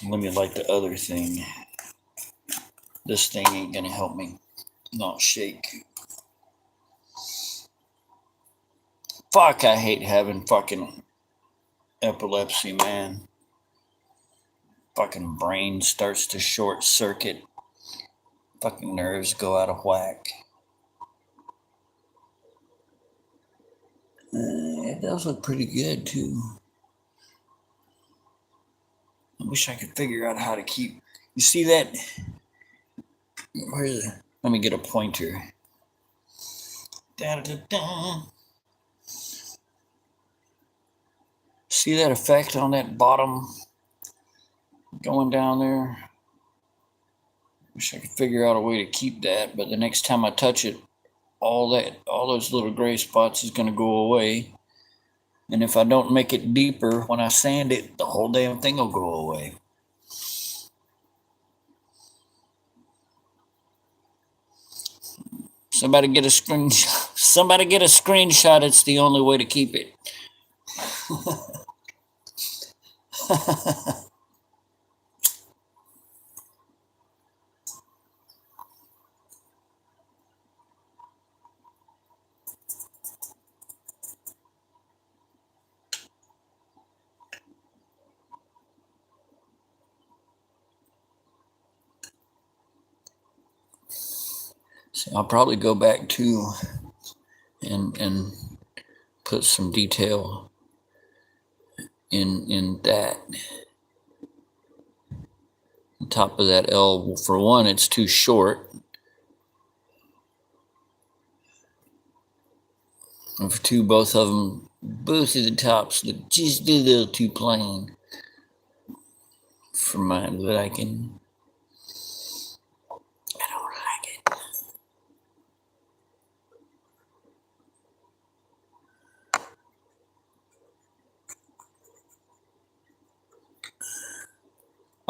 Let me light the other thing. This thing ain't gonna help me not shake. Fuck, I hate having fucking epilepsy, man. Fucking brain starts to short circuit. Fucking nerves go out of whack. It does look pretty good too. I wish I could figure out how to keep. You see that? Where's it? Let me get a pointer. Da, da, da. See that effect on that bottom going down there? Wish I could figure out a way to keep that, but the next time I touch it, all those little gray spots is gonna go away. And if I don't make it deeper when I sand it, the whole damn thing will go away. Somebody get a screenshot. Somebody get a screenshot. It's the only way to keep it. So I'll probably go back to and put some detail in that. On top of that L, for one, it's too short. And for two, both of the tops look just a little too plain for my liking. I don't like it.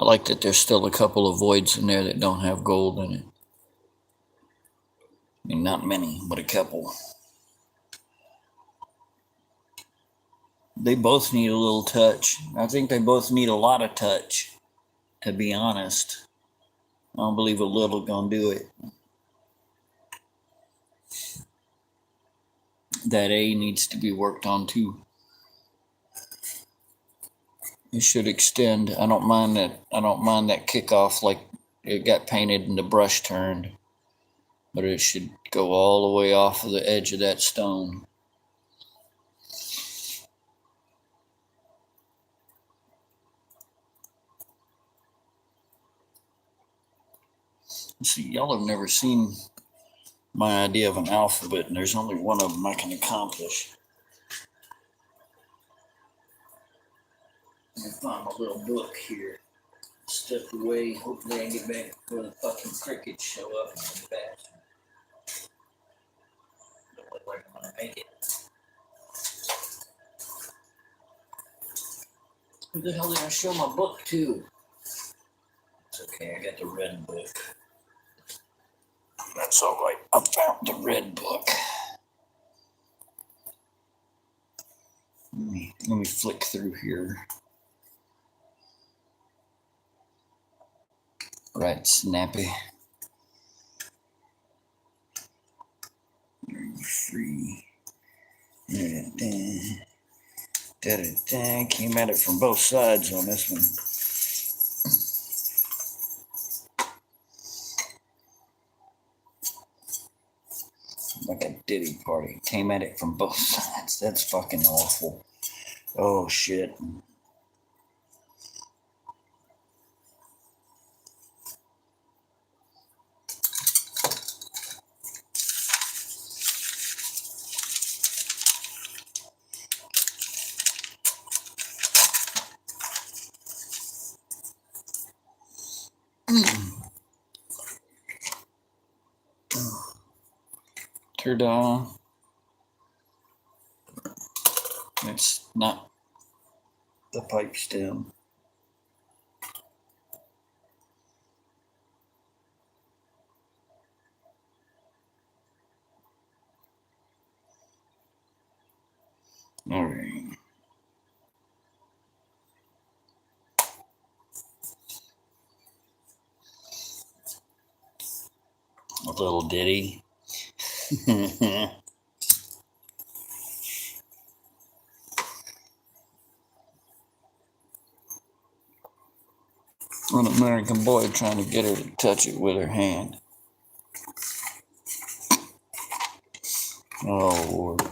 I like that there's still a couple of voids in there that don't have gold in it. I mean, not many, but a couple. They both need a little touch. I think they both need a lot of touch, to be honest. I don't believe a little gonna do it. That A needs to be worked on too. It should extend. I don't mind that kickoff like it got painted and the brush turned. but it should go all the way off of the edge of that stone. See, y'all have never seen my idea of an alphabet, and there's only one of them I can accomplish. Let me find my little book here. Step away. Hopefully I get back before the fucking crickets show up in the bathroom. Don't look like I'm gonna make it. Who the hell did I show my book to? It's okay, I got the red book. That's all right. I found the red book. Let me flick through here. Right, snappy. Free. Came at it from both sides on this one. Like a ditty party. Came at it from both sides. That's fucking awful. Oh shit. Ta-da. It's not the pipe stem. All right. A little ditty. An American boy trying to get her to touch it with her hand. Oh Lord.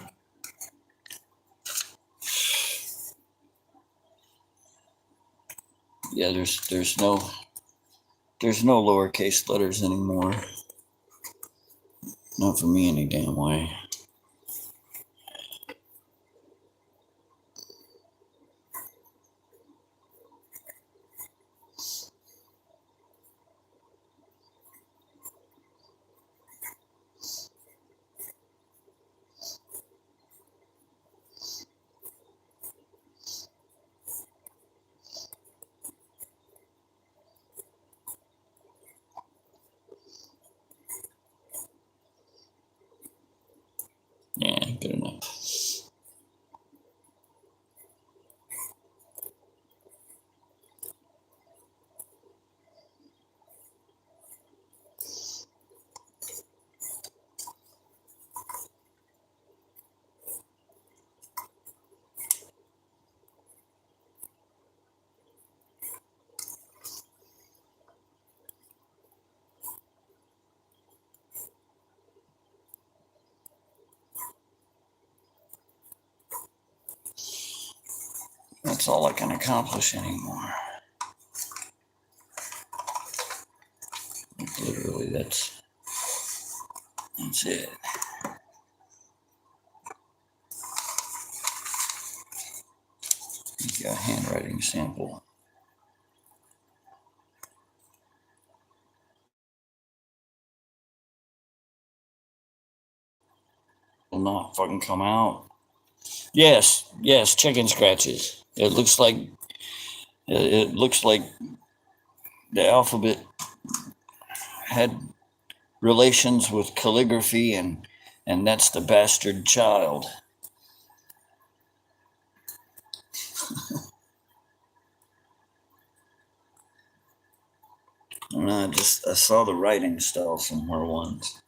Yeah, there's no lowercase letters anymore. Not for me any damn way. Yeah, good enough. That's all I can accomplish anymore. Literally, that's it. You got a handwriting sample. Will not fucking come out. Yes, chicken scratches. It looks like the alphabet had relations with calligraphy, and that's the bastard child. And I saw the writing style somewhere once,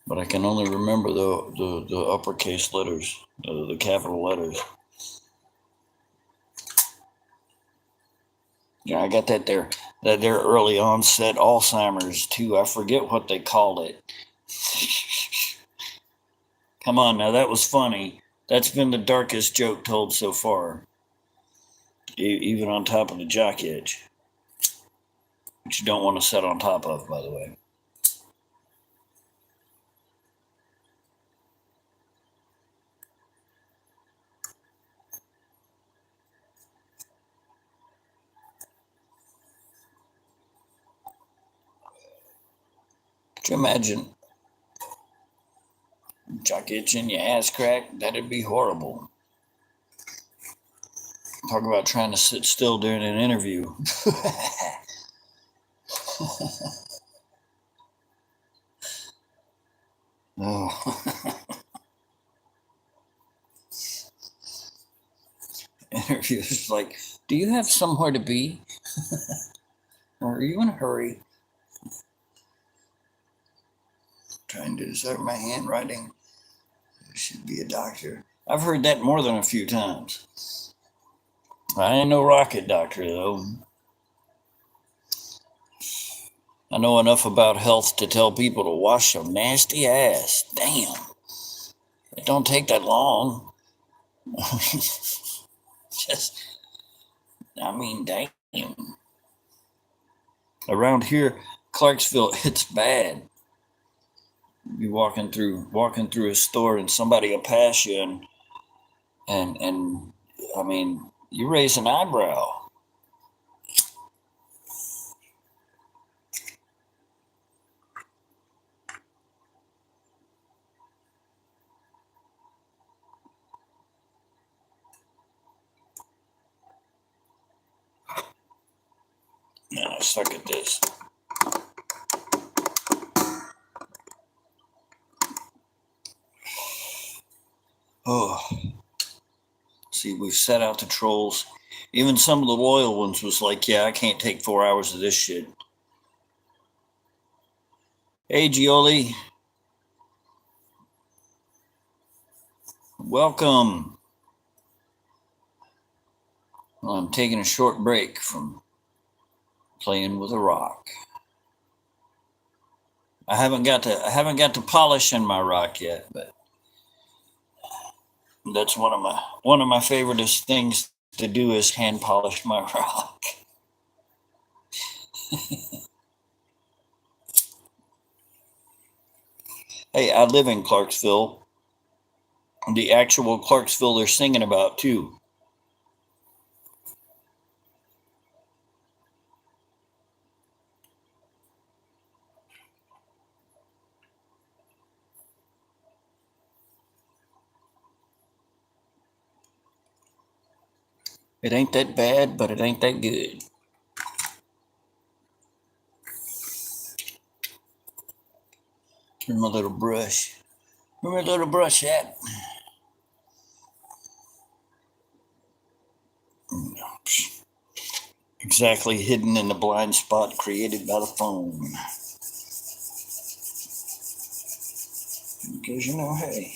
but I can only remember the uppercase letters, the capital letters. Yeah, I got that there early onset Alzheimer's too. I forget what they called it. Come on now, that was funny. That's been the darkest joke told so far. Even on top of the jock edge. Which you don't want to sit on top of, by the way. Could you imagine jock itching, your ass crack? That'd be horrible. Talk about trying to sit still during an interview. Oh. Interviewers like, do you have somewhere to be? Or are you in a hurry? Trying to assert my handwriting. There should be a doctor. I've heard that more than a few times. I ain't no rocket doctor, though. I know enough about health to tell people to wash some nasty ass. Damn. It don't take that long. Just, damn. Around here, Clarksville, it's bad. You be walking through a store and somebody will pass you and you raise an eyebrow. Man, I suck at this. Oh. See, we've set out the trolls. Even some of the loyal ones was like, yeah, I can't take 4 hours of this shit. Hey, Gioli. Welcome. Well, I'm taking a short break from playing with a rock. I haven't got to polishing my rock yet, but that's one of my favorite things to do is hand polish my rock. Hey, I live in Clarksville. The actual Clarksville they're singing about too. It ain't that bad, but it ain't that good. Here's my little brush. Where my little brush at? Exactly hidden in the blind spot created by the phone. Because hey.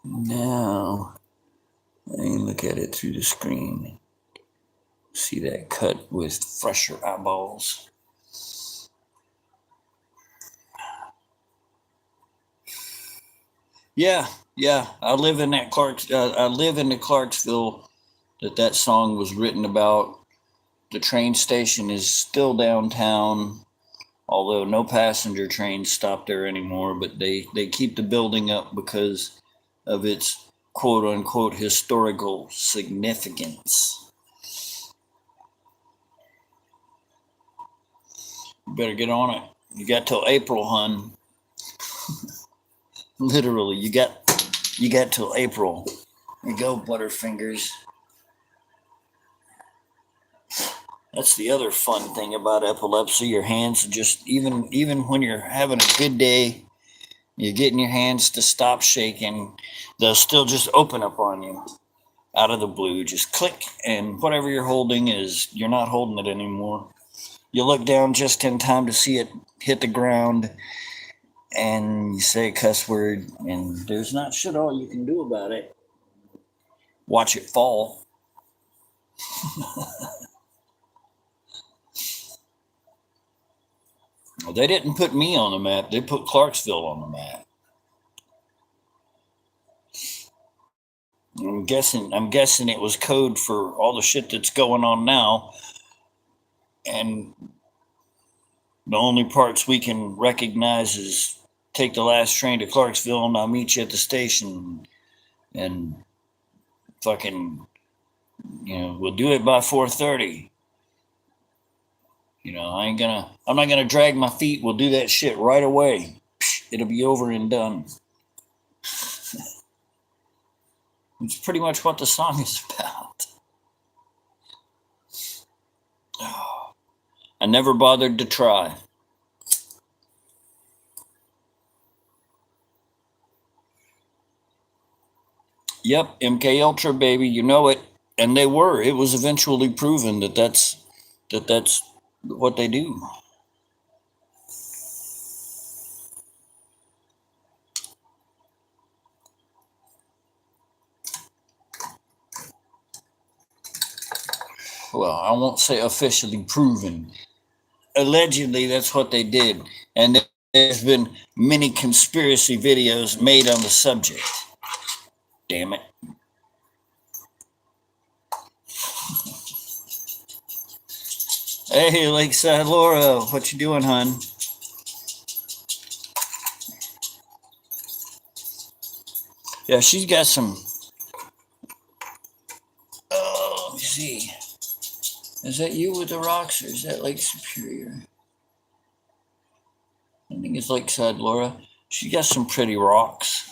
Now, I look at it through the screen. See that cut with fresher eyeballs. Yeah. I live in that I live in the Clarksville that song was written about. The train station is still downtown, although no passenger trains stop there anymore. But they keep the building up because of its quote unquote historical significance. You better get on it. You got till April, hun. Literally, you got till April. There you go, Butterfingers. That's the other fun thing about epilepsy. Your hands just even when you're having a good day, you're getting your hands to stop shaking, they'll still just open up on you out of the blue. Just click, and whatever you're holding you're not holding it anymore. You look down just in time to see it hit the ground, and you say a cuss word, and there's not shit all you can do about it. watch it fall. Well, they didn't put me on the map. They put Clarksville on the map. I'm guessing it was code for all the shit that's going on now. And the only parts we can recognize is take the last train to Clarksville and I'll meet you at the station. And fucking, we'll do it by 4:30. I'm not gonna drag my feet. We'll do that shit right away. It'll be over and done. It's pretty much what the song is about. I never bothered to try. Yep, MK Ultra, baby, you know it. And they were. It was eventually proven that that's what they do. Well, I won't say officially proven. Allegedly, that's what they did. And there's been many conspiracy videos made on the subject. Damn it. Hey, Lakeside Laura, what you doing, hon? Yeah, she's got some. Oh, let me see. Is that you with the rocks, or is that Lake Superior? I think it's Lakeside Laura. She got some pretty rocks.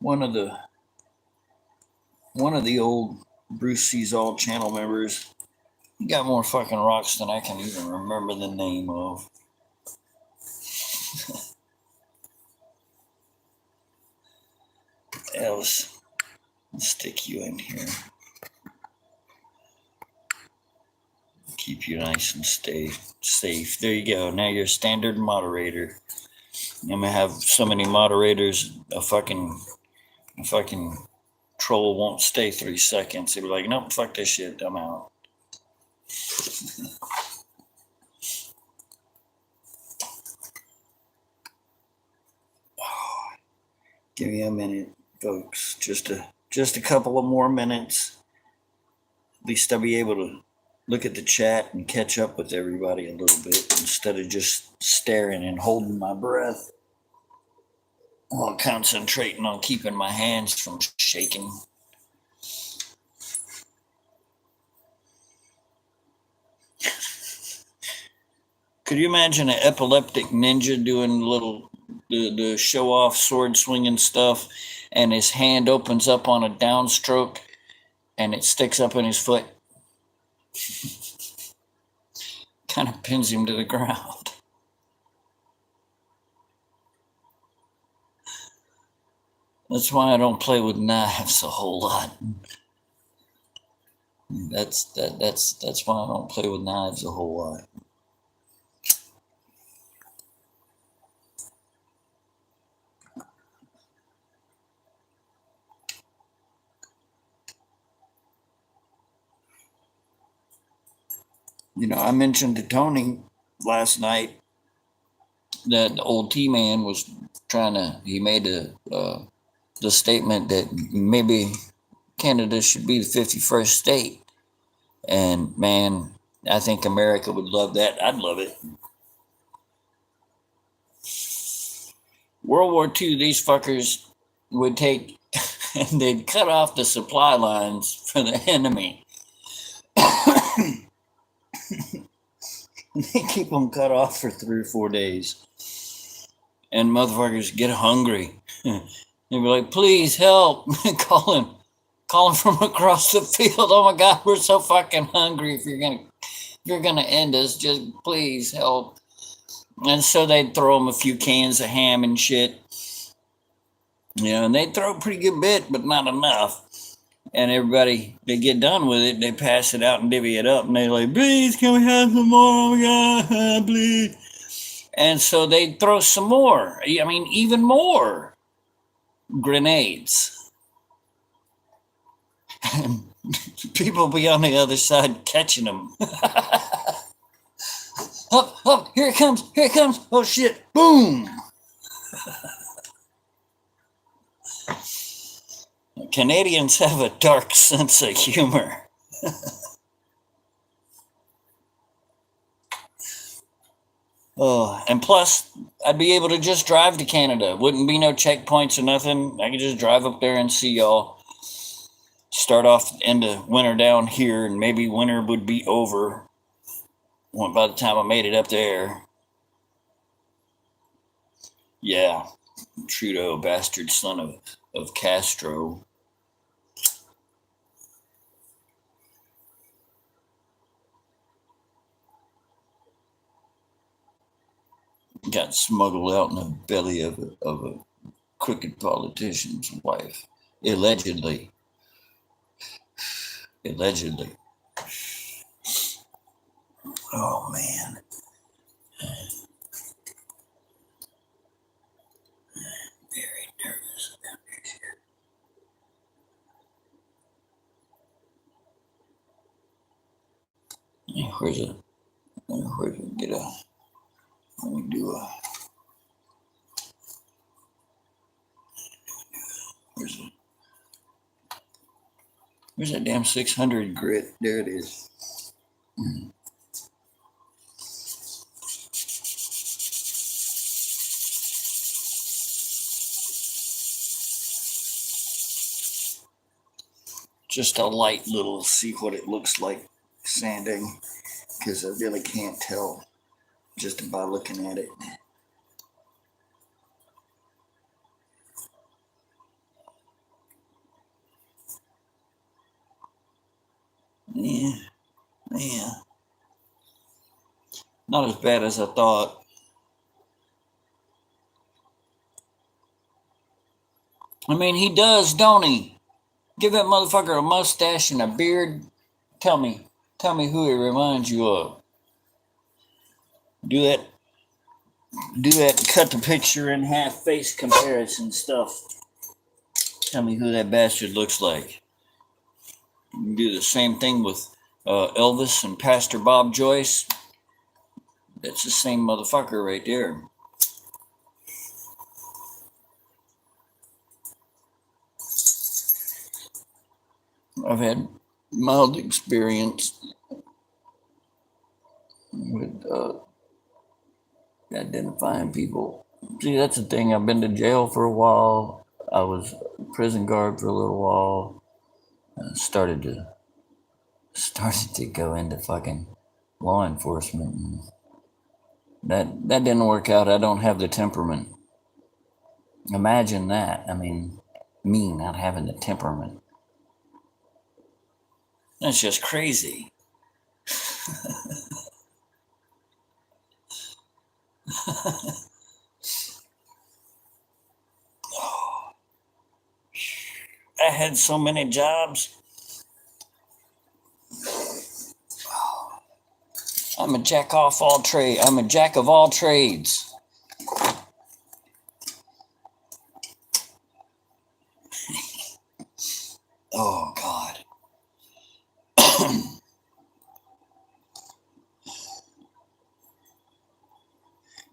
One of the old Bruce Sees All channel members, he got more fucking rocks than I can even remember the name of. Else, I'll stick you in here. Keep you nice and stay safe. There you go. Now you're a standard moderator. I'm gonna have so many moderators, a fucking troll won't stay 3 seconds. He'll be like, nope, fuck this shit, I'm out. Give me a minute, folks. Just a couple of more minutes. At least I'll be able to look at the chat and catch up with everybody a little bit instead of just staring and holding my breath while concentrating on keeping my hands from shaking. Could you imagine an epileptic ninja doing the show off sword swinging stuff, and his hand opens up on a downstroke and it sticks up in his foot? Kind of pins him to the ground. That's why I don't play with knives a whole lot. That's why I don't play with knives a whole lot. I mentioned to Tony last night that the old T-Man was he made the statement that maybe Canada should be the 51st state. And man, I think America would love that. I'd love it. World War II, these fuckers would take and they'd cut off the supply lines for the enemy. They keep them cut off for 3 or 4 days. And motherfuckers get hungry. They'd be like, please help. Calling from across the field. Oh my God, we're so fucking hungry. If you're gonna end us, just please help. And so they'd throw them a few cans of ham and shit. And they'd throw a pretty good bit, but not enough. And everybody, they get done with it, they pass it out and divvy it up, and they're like, please, can we have some more? Oh my God, please. And so they'd throw some more. I mean, even more grenades. And people be on the other side catching them. Up, here it comes, oh shit, boom. Canadians have a dark sense of humor. Oh, and plus, I'd be able to just drive to Canada. Wouldn't be no checkpoints or nothing. I could just drive up there and see y'all. Start off into winter down here, and maybe winter would be over by the time I made it up there. Yeah, Trudeau, bastard son of Castro. Got smuggled out in the belly of a crooked politician's wife. Allegedly. Oh, man. Very nervous about this here. Where's it? Get a... Let me do a... Where's that damn 600 grit? There it is. Just a light little, see what it looks like sanding, because I really can't tell just by looking at it. Yeah. Not as bad as I thought. I mean, he does, don't he? Give that motherfucker a mustache and a beard. Tell me who he reminds you of. Do that, cut the picture in half face comparison stuff. Tell me who that bastard looks like. You can do the same thing with Elvis and Pastor Bob Joyce. That's the same motherfucker right there. I've had mild experience with identifying people. See, that's the thing. I've been to jail for a while. I was a prison guard for a little while. I started to go into fucking law enforcement. And that didn't work out. I don't have the temperament. Imagine that. I mean, me not having the temperament. That's just crazy. I had so many jobs. I'm a jack of all trades. Oh, God.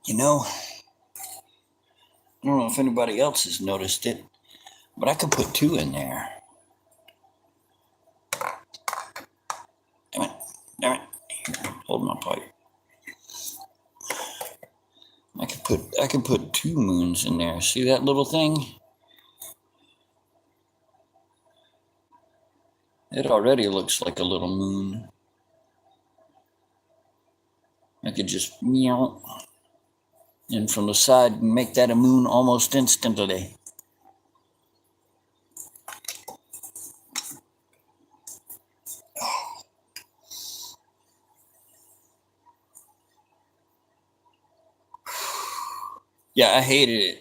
You know, I don't know if anybody else has noticed it, but I could put 2 in there. Damn it. Here, hold my pipe. I could put 2 moons in there. See that little thing? It already looks like a little moon. I could just meow, and from the side make that a moon almost instantly. Yeah, I hated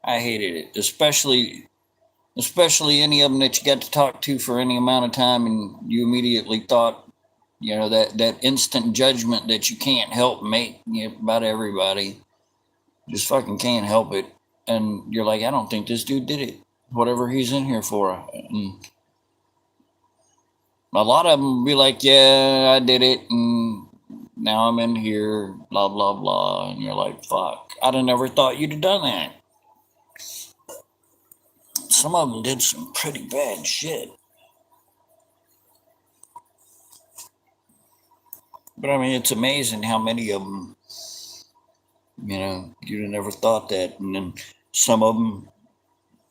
it. Especially any of them that you got to talk to for any amount of time, and you immediately thought that instant judgment that you can't help make about everybody. Just fucking can't help it. And you're like, I don't think this dude did it. Whatever he's in here for. And a lot of them be like, yeah, I did it. And now I'm in here, blah, blah, blah. And you're like, fuck, I'd have never thought you'd have done that. Some of them did some pretty bad shit. But I mean, it's amazing how many of them, you'd have never thought that. And then some of them,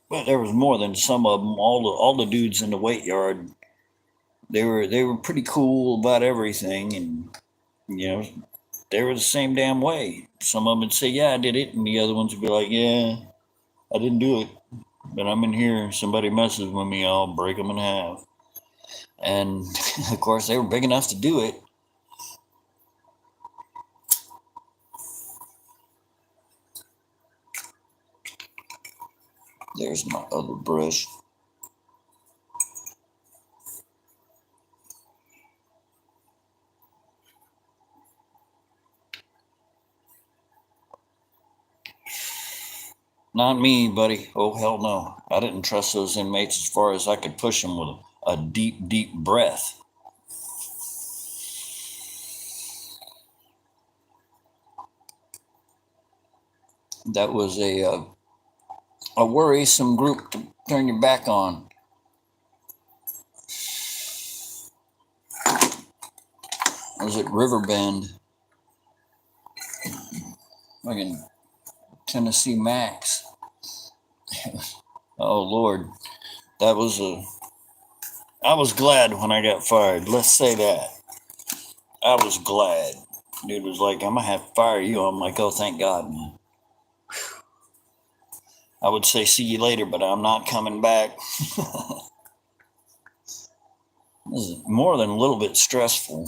well, there was more than some of them. All the dudes in the weight yard, they were pretty cool about everything, and they were the same damn way. Some of them would say, "Yeah, I did it," and the other ones would be like, "Yeah, I didn't do it, but I'm in here. Somebody messes with me, I'll break them in half." And of course, they were big enough to do it. There's my other brush. Not me, buddy. Oh, hell no. I didn't trust those inmates as far as I could push them with a deep, deep breath. That was a worrisome group to turn your back on. I was at Riverbend. Fucking Tennessee Max. Oh Lord, I was glad when I got fired. Let's say that. I was glad. Dude was like, I'm gonna have to fire you. I'm like, oh, thank God, man. I would say see you later, but I'm not coming back. This is more than a little bit stressful.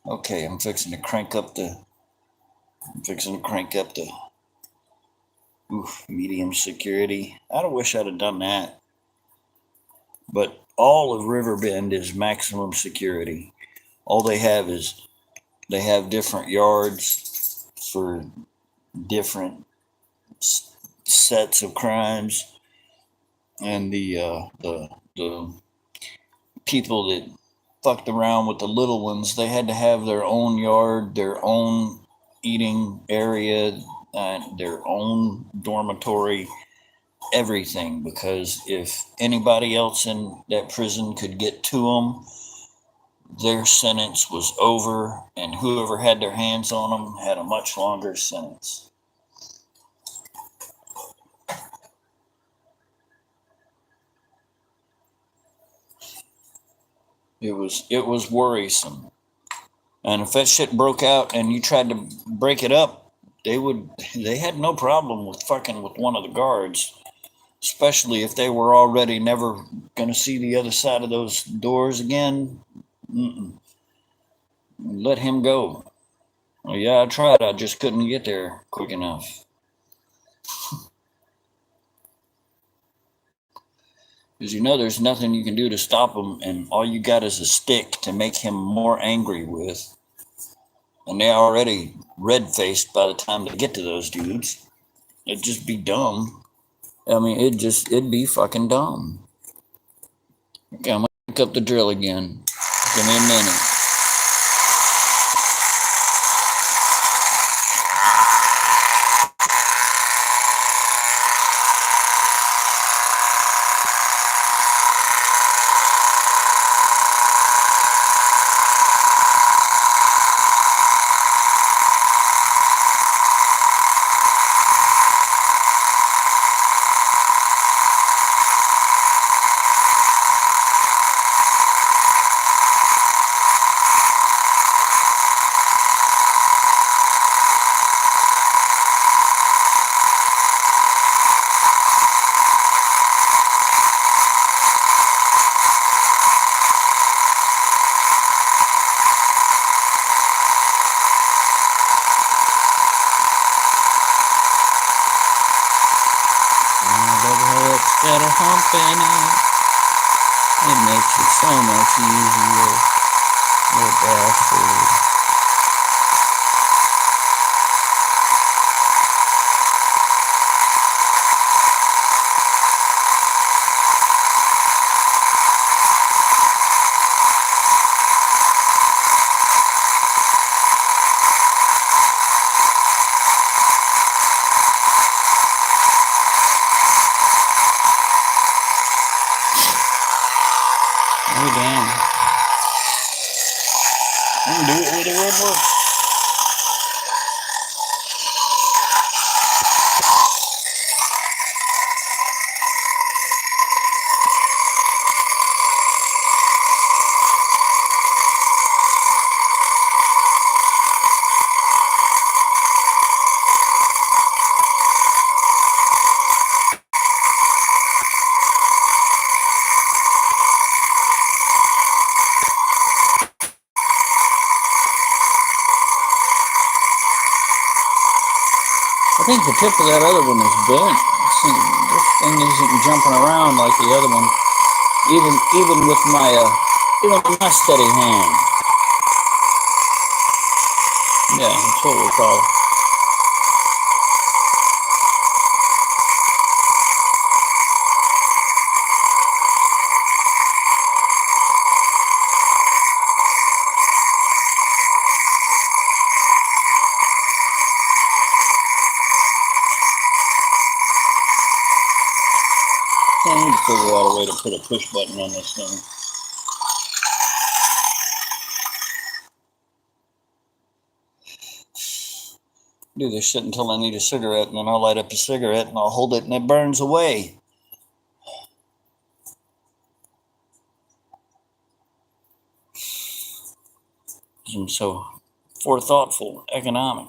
Okay, I'm fixing to crank up the medium security. I wish I'd have done that. But all of Riverbend is maximum security. All they have is they have different yards for different sets of crimes, and the people that fucked around with the little ones, they had to have their own yard, their own eating area, their own dormitory, everything, because if anybody else in that prison could get to them, their sentence was over, and whoever had their hands on them had a much longer sentence. It was worrisome. And if that shit broke out and you tried to break it up, they had no problem with fucking with one of the guards, especially if they were already never gonna see the other side of those doors again. Let him go. Well, yeah, I tried. I just couldn't get there quick enough. Because there's nothing you can do to stop him, and all you got is a stick to make him more angry with. And they're already red-faced by the time they get to those dudes. It'd just be dumb. I mean, it'd be fucking dumb. Okay, I'm gonna pick up the drill again. Give me a minute. love how it's got a hump in it. It makes it so much easier. Little bastard. Oh, damn. I can do it with a woodwork. I think the tip of that other one is bent. This thing isn't jumping around like the other one, even with my steady hand. Yeah, that's what we'll call it. I need to figure out a way to put a push button on this thing. Do this shit until I need a cigarette, and then I'll light up a cigarette and I'll hold it and it burns away. I'm so forethoughtful, economic.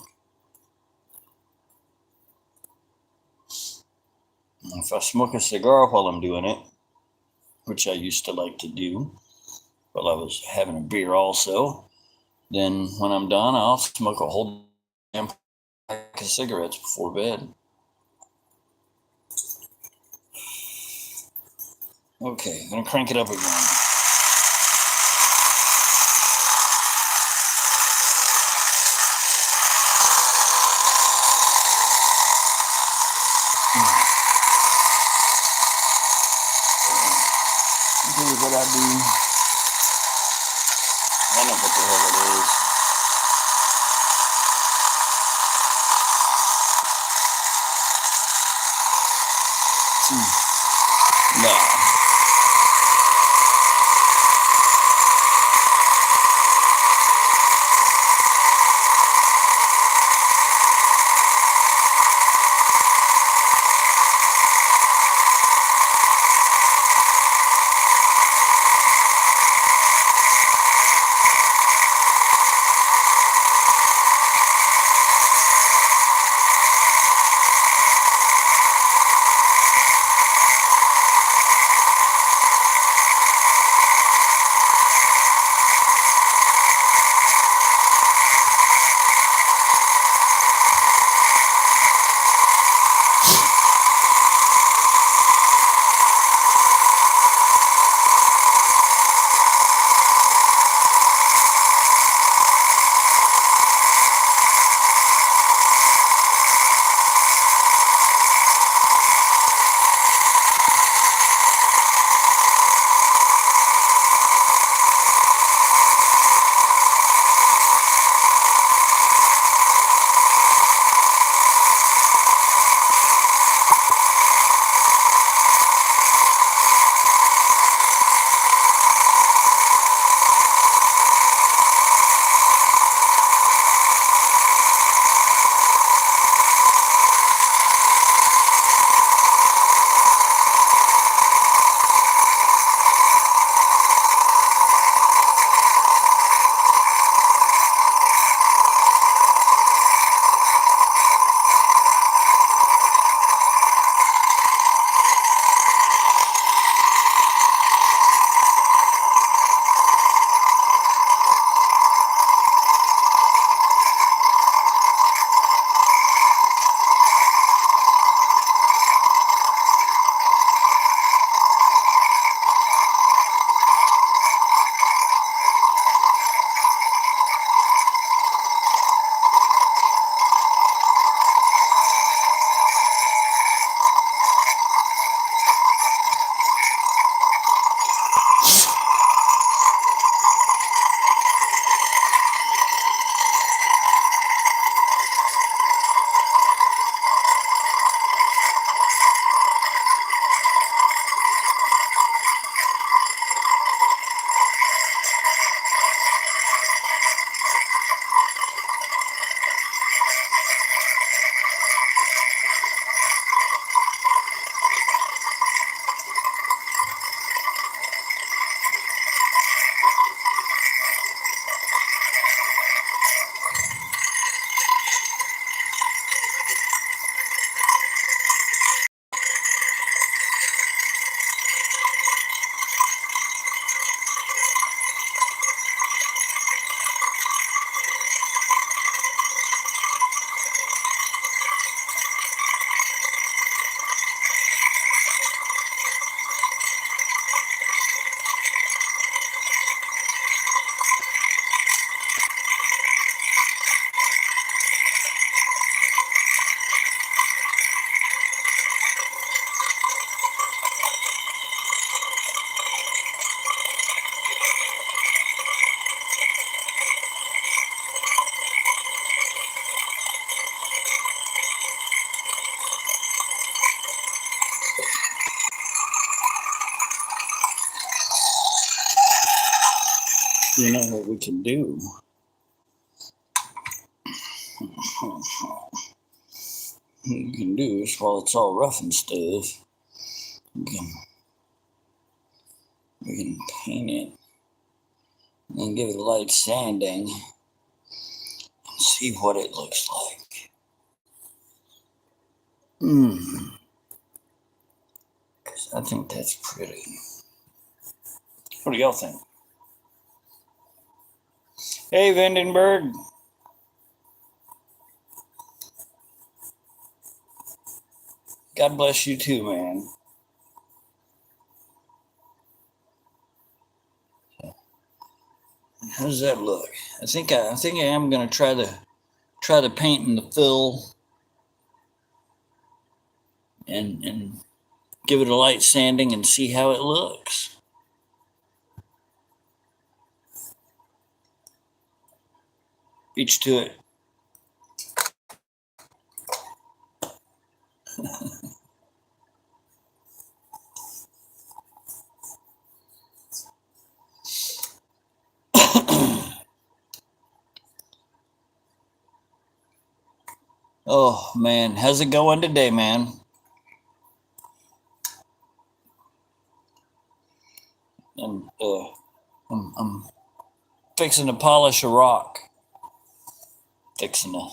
If I smoke a cigar while I'm doing it, which I used to like to do while I was having a beer also, then when I'm done, I'll smoke a whole damn pack of cigarettes before bed. Okay, I'm gonna crank it up again. Here's what I do. I know what the hell it is. No. You know what we can do? What we can do is, while it's all rough and stuff, we can paint it and then give it a light sanding and see what it looks like. I think that's pretty. What do y'all think? Hey, Vandenberg. God bless you too, man. How does that look? I think I am gonna try the paint and the fill and give it a light sanding and see how it looks. Each to it. Oh man, how's it going today, man? And I'm fixing to polish a rock. Fixing to.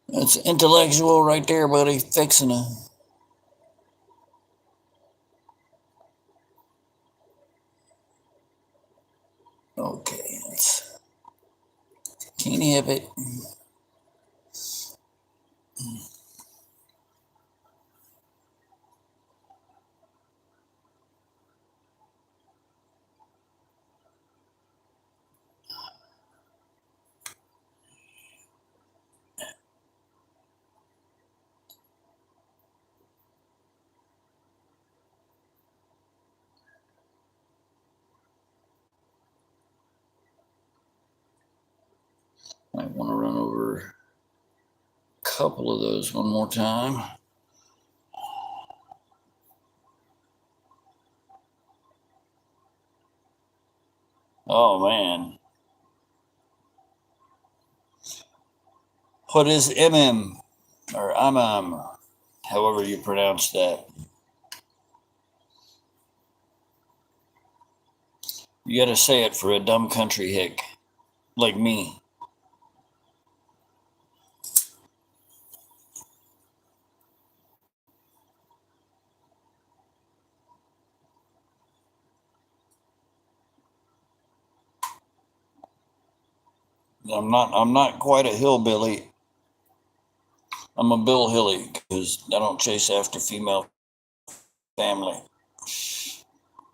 It's intellectual right there, buddy. Fixing to. Okay, can't help it. I want to run over a couple of those one more time. Oh man. What is MM or however you pronounce that? You gotta say it for a dumb country hick like me. I'm not quite a hillbilly. I'm a Bill Hilly because I don't chase after female family.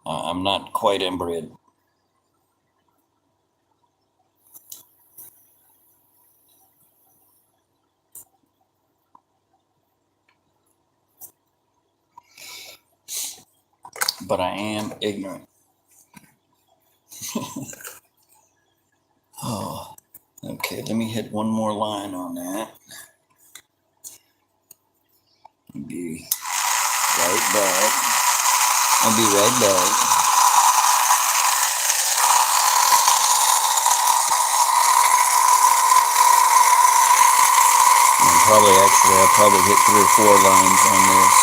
I'm not quite inbred. But I am ignorant. Oh, okay. Let me hit one more line on that. Be right back. I'll be right back. I'll probably hit 3 or 4 lines on this.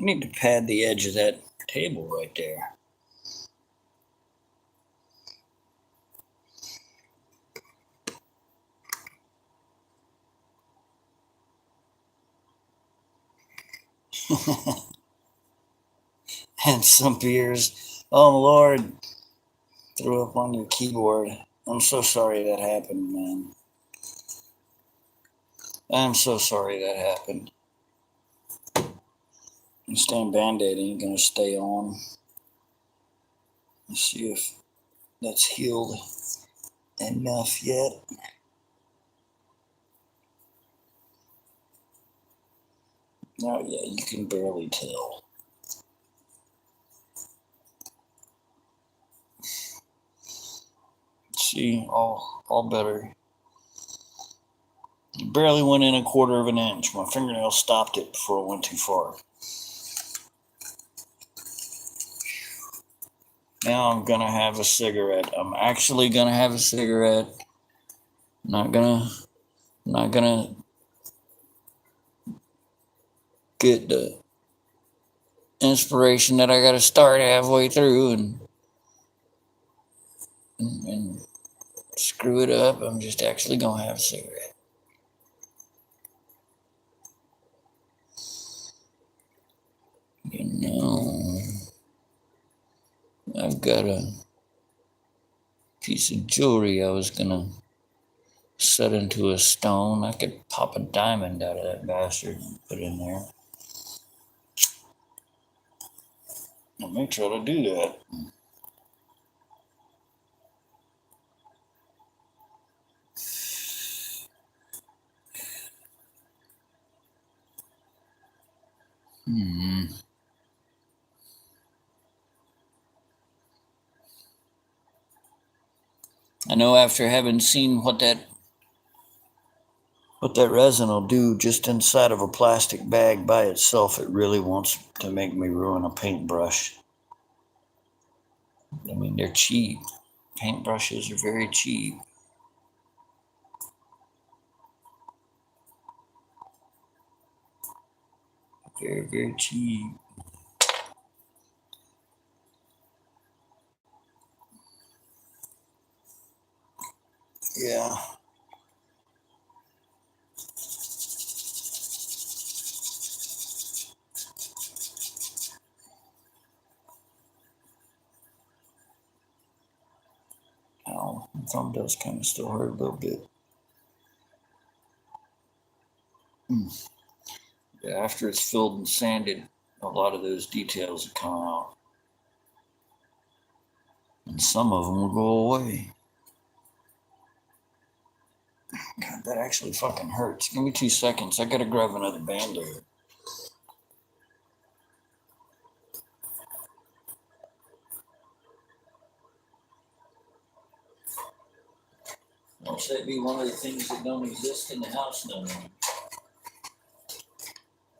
need to pad the edge of that table right there. And some beers. Oh, Lord. Threw up on your keyboard. I'm so sorry that happened, man. I'm so sorry that happened. This damn Band-Aid ain't gonna stay on. Let's see if that's healed enough yet. Oh yeah, you can barely tell. See, all better. Barely went in 1/4 of an inch. My fingernail stopped it before it went too far. Now I'm gonna have a cigarette. I'm actually gonna have a cigarette. Not gonna get the inspiration that I gotta start halfway through and screw it up. I'm just actually gonna have a cigarette. You know, I've got a piece of jewelry I was gonna set into a stone. I could pop a diamond out of that bastard and put it in there. I may try to do that. I know after having seen what that resin will do just inside of a plastic bag by itself, it really wants to make me ruin a paintbrush. I mean, they're cheap. Paintbrushes are very cheap. Very, very cheap. Yeah. Ow, my thumb does kind of still hurt a little bit. Yeah, after it's filled and sanded, a lot of those details will come out. And some of them will go away. God, that actually fucking hurts. Give me 2 seconds. I gotta grab another Band-Aid. Watch that be one of the things that don't exist in the house no more.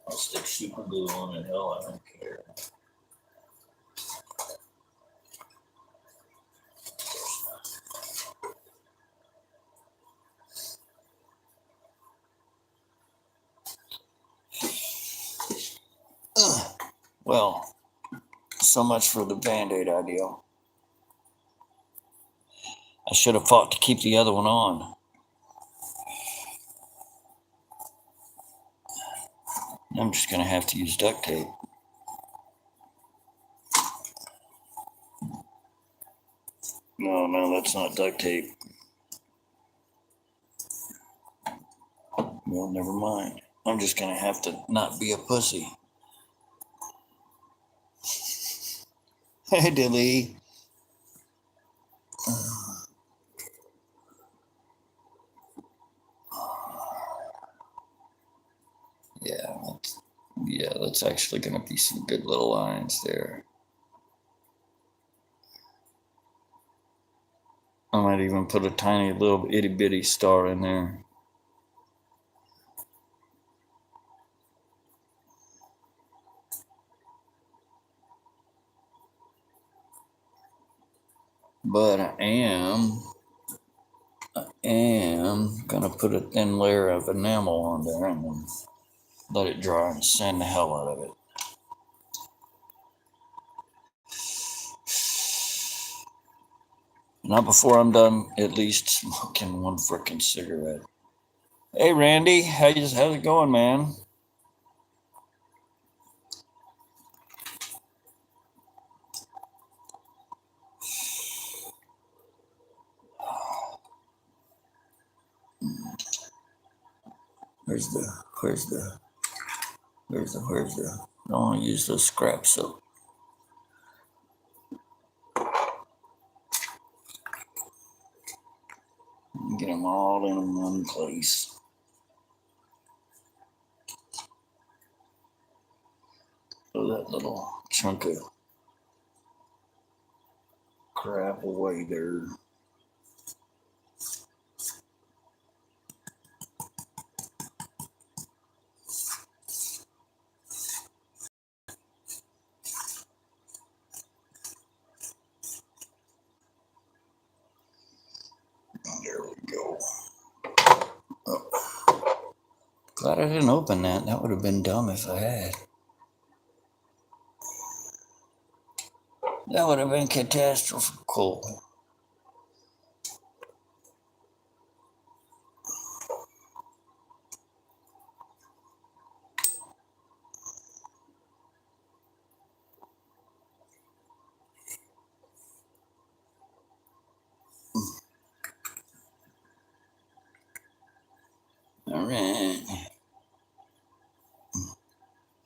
I'll stick super glue on it. Hell, I don't care. Well, so much for the Band-Aid idea. I should have fought to keep the other one on. I'm just going to have to use duct tape. No, that's not duct tape. Well, never mind. I'm just going to have to not be a pussy. Hey, Dilly. Yeah, that's actually going to be some good little lines there. I might even put a tiny little itty bitty star in there. But I am gonna put a thin layer of enamel on there and then let it dry and sand the hell out of it. Not before I'm done at least smoking one frickin' cigarette. Hey, Randy, how's it going, man? Where's the, I don't want to use those scrap soap. Get them all in one place. Throw that little chunk of crap away there. There we go. Oh. Glad I didn't open that. That would have been dumb if I had. That would have been catastrophical. All right.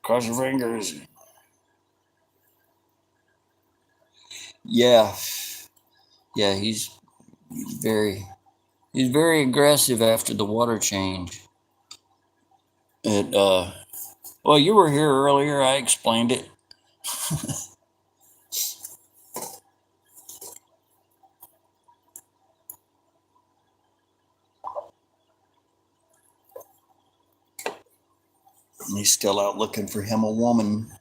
Cross your fingers. Yeah. Yeah, he's very aggressive after the water change. Well, you were here earlier. I explained it. He's still out looking for him a woman,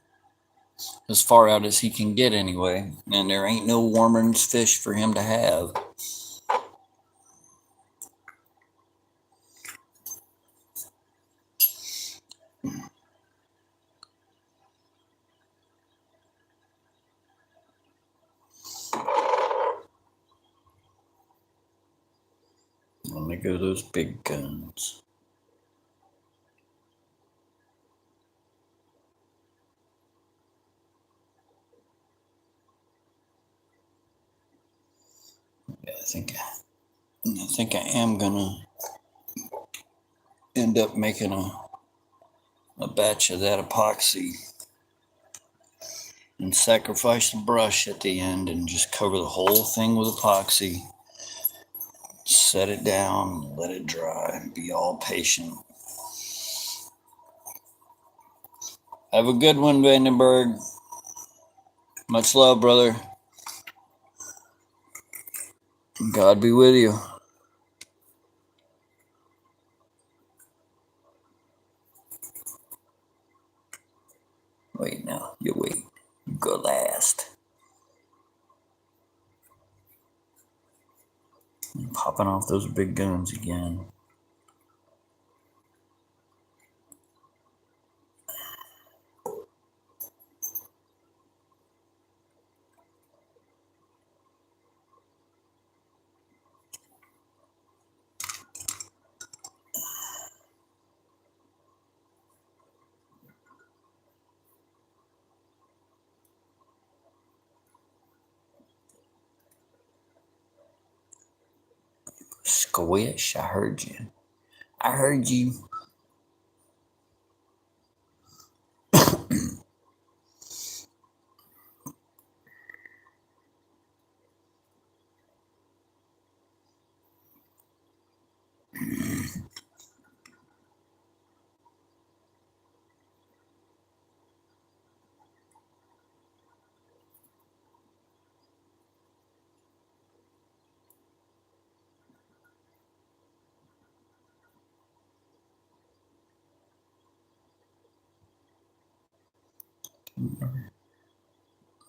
as far out as he can get anyway. And there ain't no warmer's fish for him to have. Let me go those big guns. Yeah, I think I am gonna end up making a batch of that epoxy and sacrifice the brush at the end and just cover the whole thing with epoxy. Set it down, let it dry, and be all patient. Have a good one, Vandenberg. Much love, brother. God be with you. Wait now, you wait. You go last. I'm popping off those big guns again. Squish, I heard you. I heard you.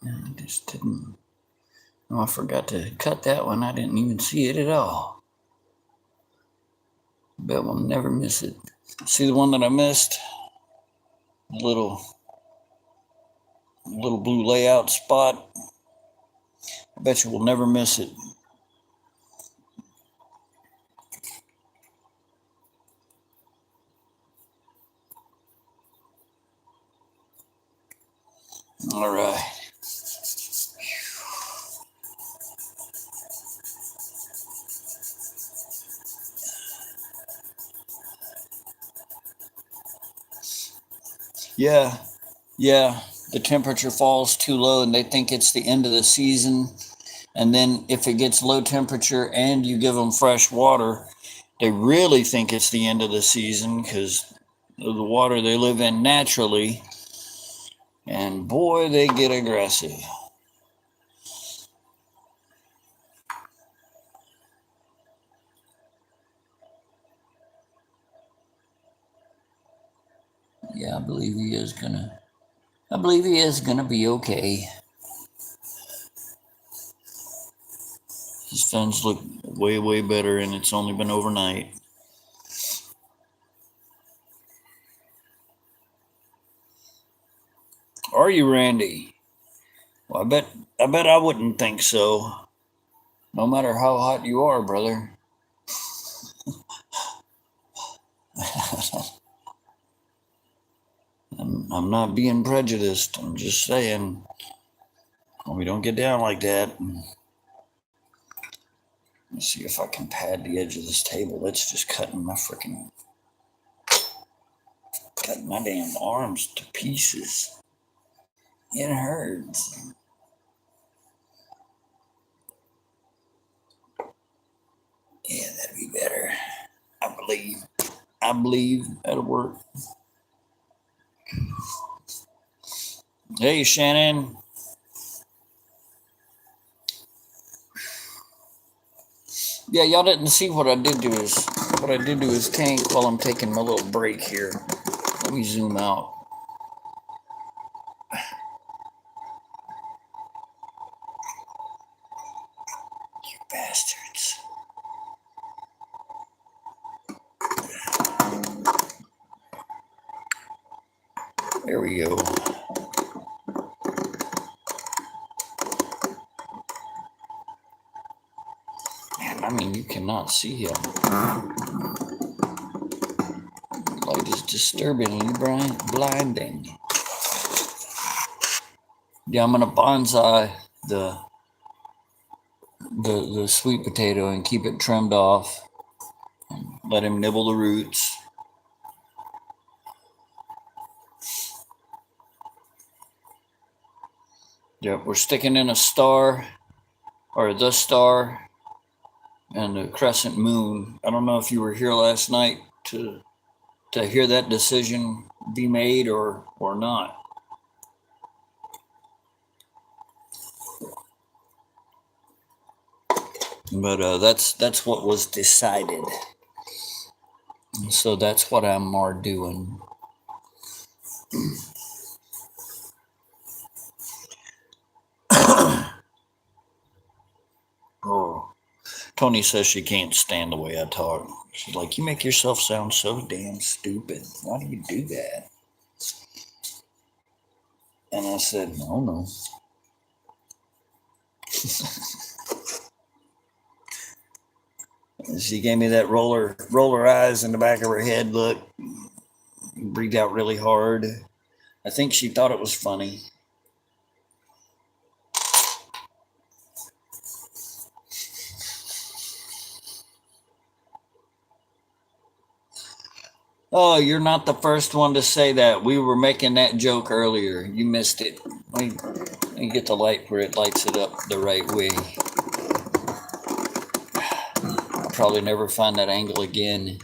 I just didn't. Oh, I forgot to cut that one. I didn't even see it at all. Bet we'll never miss it. See the one that I missed? Little blue layout spot. I bet you we'll never miss it. Yeah, yeah. The temperature falls too low and they think it's the end of the season. And then if it gets low temperature and you give them fresh water, they really think it's the end of the season because of the water they live in naturally. And boy, they get aggressive. Yeah, I believe he is gonna. I believe he is gonna be okay. His fins look way, way better, and it's only been overnight. Are you, Randy? Well, I bet I wouldn't think so. No matter how hot you are, brother. I'm not being prejudiced. I'm just saying we don't get down like that. Let's see if I can pad the edge of this table. It's just cutting my damn arms to pieces. It hurts. Yeah, that'd be better. I believe. I believe that'll work. Hey, Shannon. Yeah, y'all didn't see what I did to his tank while I'm taking my little break here. Let me zoom out. You bastards. There we go. Man, I mean, you cannot see him. Light is disturbingly blinding. Yeah, I'm gonna bonsai the the sweet potato and keep it trimmed off. Let him nibble the roots. Yep, we're sticking in a star, or the star, and the crescent moon. I don't know if you were here last night to hear that decision be made or not. But that's what was decided. So that's what I'm more doing. Oh, Tony says she can't stand the way I talk. She's like, "You make yourself sound so damn stupid. Why do you do that?" And I said, "No, no." And she gave me that roller eyes in the back of her head look. Breathed out really hard. I think she thought it was funny. Oh, you're not the first one to say that. We were making that joke earlier. You missed it. Let me get the light where it lights it up the right way. I'll probably never find that angle again.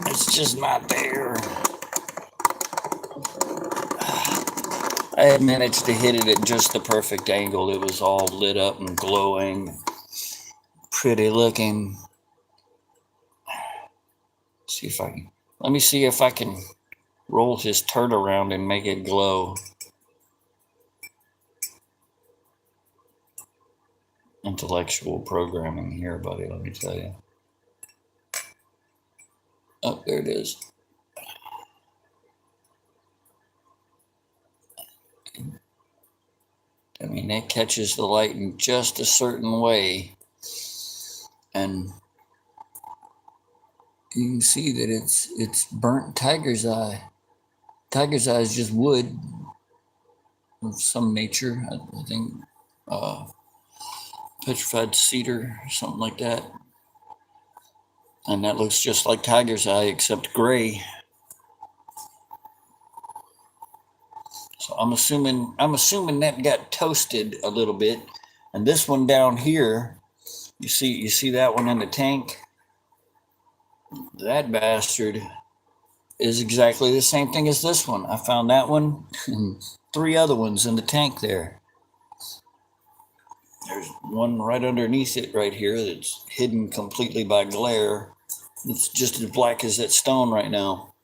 It's just not there. I had managed to hit it at just the perfect angle. It was all lit up and glowing. Pretty looking. See if I can. Let me see if I can roll his turd around and make it glow. Intellectual programming here, buddy, let me tell you. Oh, there it is. I mean, it catches the light in just a certain way. And you can see that it's burnt tiger's eye. Tiger's eye is just wood of some nature. I think petrified cedar or something like that. And that looks just like tiger's eye, except gray. So I'm assuming that got toasted a little bit. And this one down here, you see that one in the tank? That bastard is exactly the same thing as this one. I found that one and 3 other ones in the tank there. There's one right underneath it right here that's hidden completely by glare. It's just as black as that stone right now.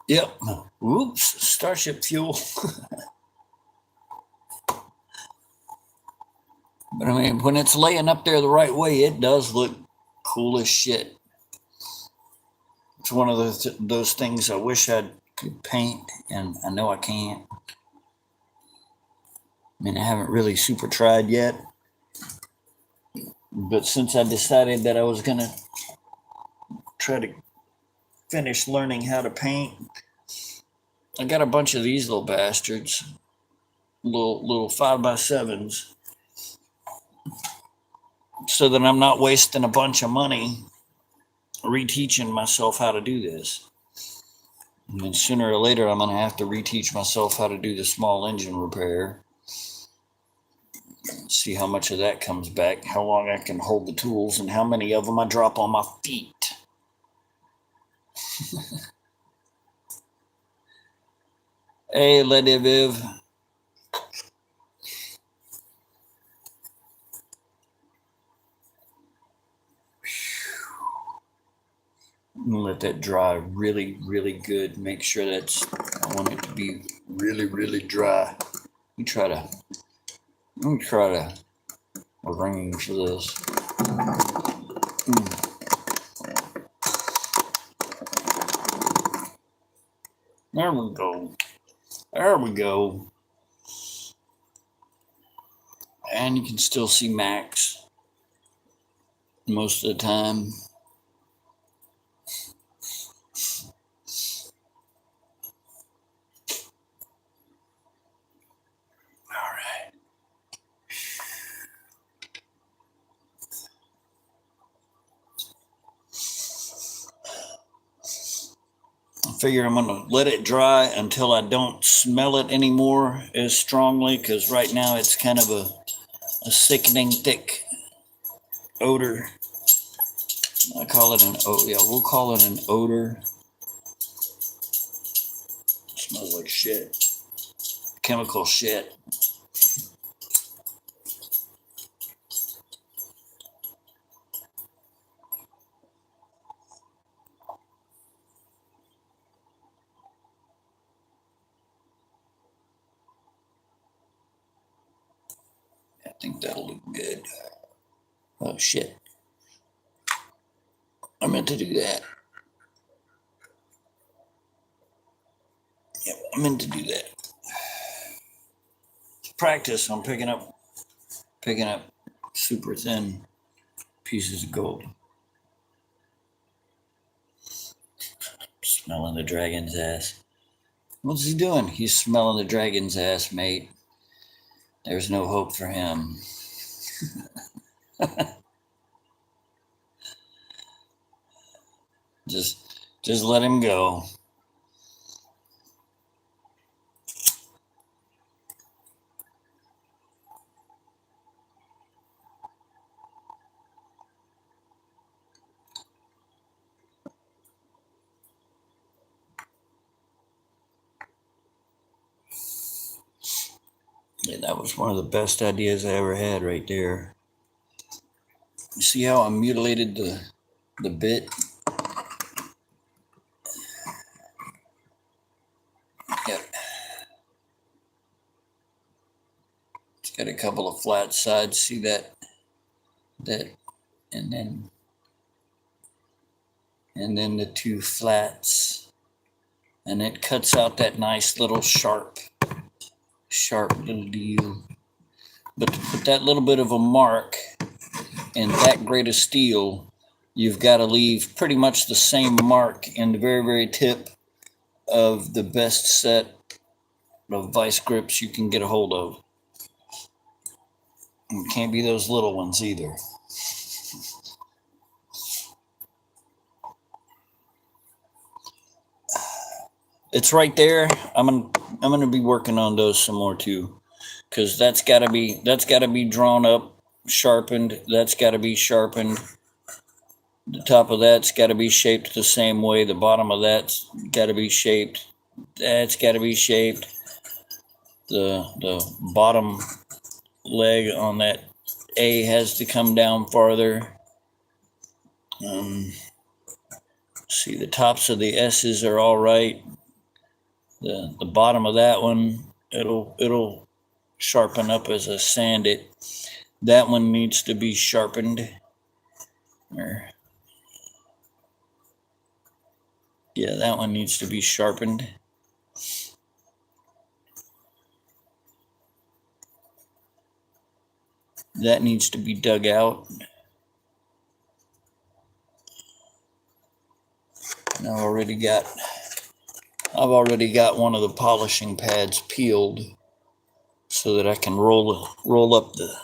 Yep. Whoops. Starship fuel. But I mean, when it's laying up there the right way, it does look cool as shit. It's one of those things I wish I could paint, and I know I can't. I mean, I haven't really super tried yet. But since I decided that I was going to try to finish learning how to paint, I got a bunch of these little bastards. Little 5x7s. So that I'm not wasting a bunch of money reteaching myself how to do this. And then sooner or later, I'm going to have to reteach myself how to do the small engine repair. See how much of that comes back, how long I can hold the tools, and how many of them I drop on my feet. Hey, Lady Viv. I'm gonna let that dry really, really good. Make sure I want it to be really, really dry. Let me try to ringing for this. There we go. There we go. And you can still see Max most of the time. All right. I figure I'm going to let it dry until I don't smell it anymore as strongly, because right now it's kind of a sickening, thick odor. I call it we'll call it an odor. It smells like shit. Chemical shit. I think that'll look good. Oh shit. I meant to do that. Yep, I meant to do that. Practice on picking up super thin pieces of gold. Smelling the dragon's ass. What's he doing? He's smelling the dragon's ass, mate. There's no hope for him. Just let him go. Yeah, that was one of the best ideas I ever had right there. You see how I mutilated the bit? Yeah. It's got a couple of flat sides. See that, and then the 2 flats, and it cuts out that nice little sharp little deal. But to put that little bit of a mark in that grade of steel, you've got to leave pretty much the same mark in the very, very tip of the best set of vice grips you can get a hold of. It can't be those little ones either. It's right there. I'm gonna be working on those some more too, because that's gotta be drawn up, sharpened. That's gotta be sharpened. The top of that's gotta be shaped the same way. The bottom of that's gotta be shaped. That's gotta be shaped. The bottom leg on that A has to come down farther. See, the tops of the S's are all right. The bottom of that one, it'll sharpen up as I sand it. That one needs to be sharpened. Yeah, that one needs to be sharpened. That needs to be dug out. And I've already got one of the polishing pads peeled so that I can roll up the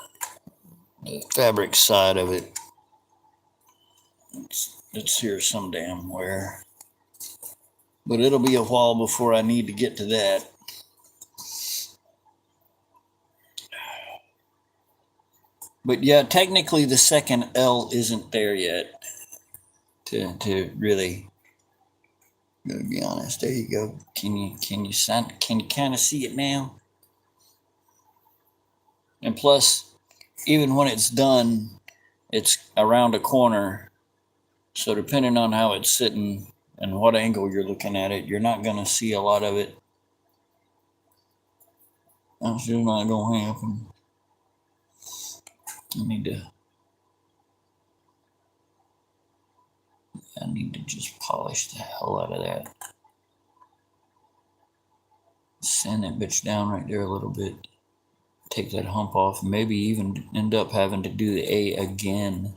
fabric side of it. It's here some damn where. But it'll be a while before I need to get to that. But yeah, technically the second L isn't there yet. To really, to be honest, there you go. Can you kind of see it now? And plus, even when it's done, it's around a corner. So depending on how it's sitting and what angle you're looking at it, you're not going to see a lot of it. That's just not going to happen. I need to just polish the hell out of that. Sand that bitch down right there a little bit. Take that hump off. Maybe even end up having to do the A again.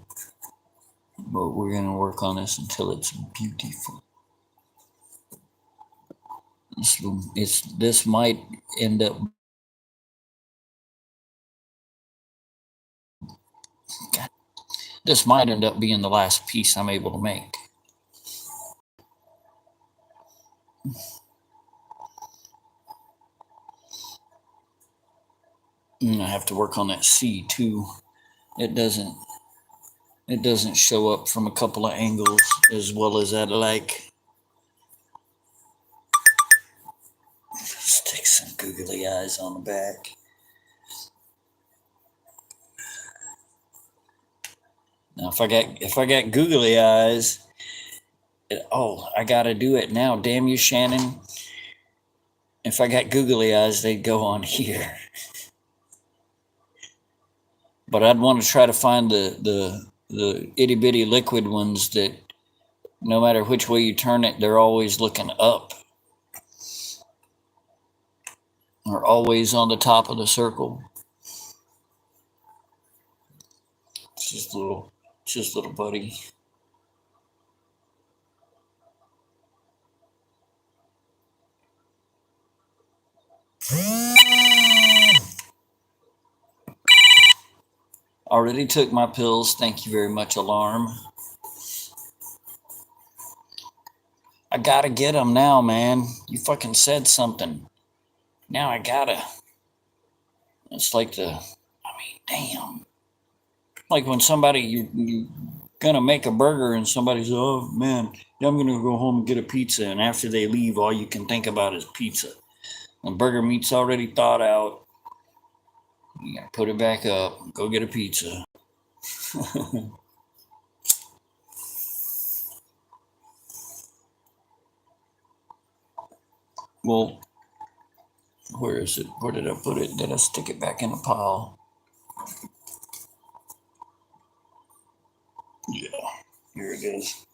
But we're going to work on this until it's beautiful. This might end up. God, this might end up being the last piece I'm able to make. And I have to work on that C too. It doesn't show up from a couple of angles as well as I'd like. Stick some googly eyes on the back. Now if I got googly eyes, I gotta do it now. Damn you, Shannon. If I got googly eyes, they'd go on here. But I'd want to try to find the itty bitty liquid ones that no matter which way you turn it, they're always looking up. Or always on the top of the circle. It's just little buddy. Already took my pills. Thank you very much, alarm. I gotta get them now, man. You fucking said something. Now I gotta. It's like damn. Like when somebody, you gonna make a burger and somebody's, oh man, I'm gonna go home and get a pizza. And after they leave, all you can think about is pizza. The burger meat's already thawed out. You gotta put it back up. Go get a pizza. Well, where is it? Where did I put it? Did I stick it back in the pile? Yeah, here it is.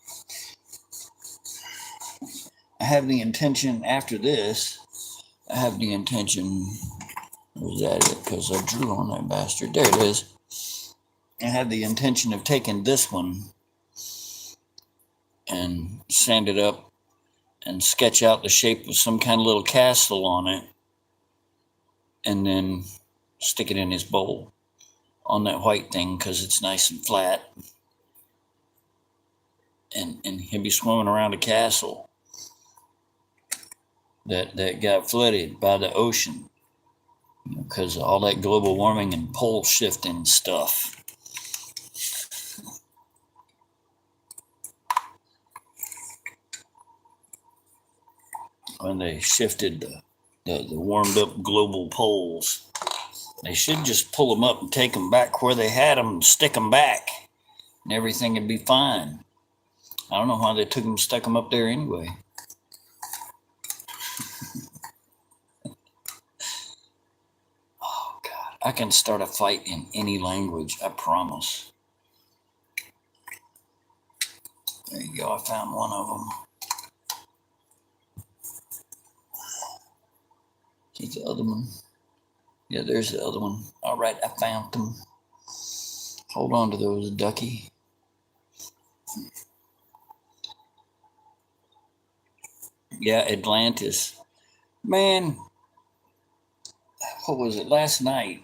I have the intention after this. Where's that it? Because I drew on that bastard. There it is. I had the intention of taking this one and sand it up and sketch out the shape of some kind of little castle on it and then stick it in his bowl. on that white thing because it's nice and flat. And he'll be swimming around a castle that got flooded by the ocean because of all that global warming and pole shifting stuff. When they shifted the warmed up global poles, they should just pull them up and take them back where they had them and stick them back, and everything would be fine. I don't know why they took them and stuck them up there anyway. Oh, God. I can start a fight in any language, I promise. There you go. I found one of them. See the other one? Yeah, there's the other one. All right, I found them. Hold on to those, ducky. Yeah, Atlantis. Man, what was it? Last night,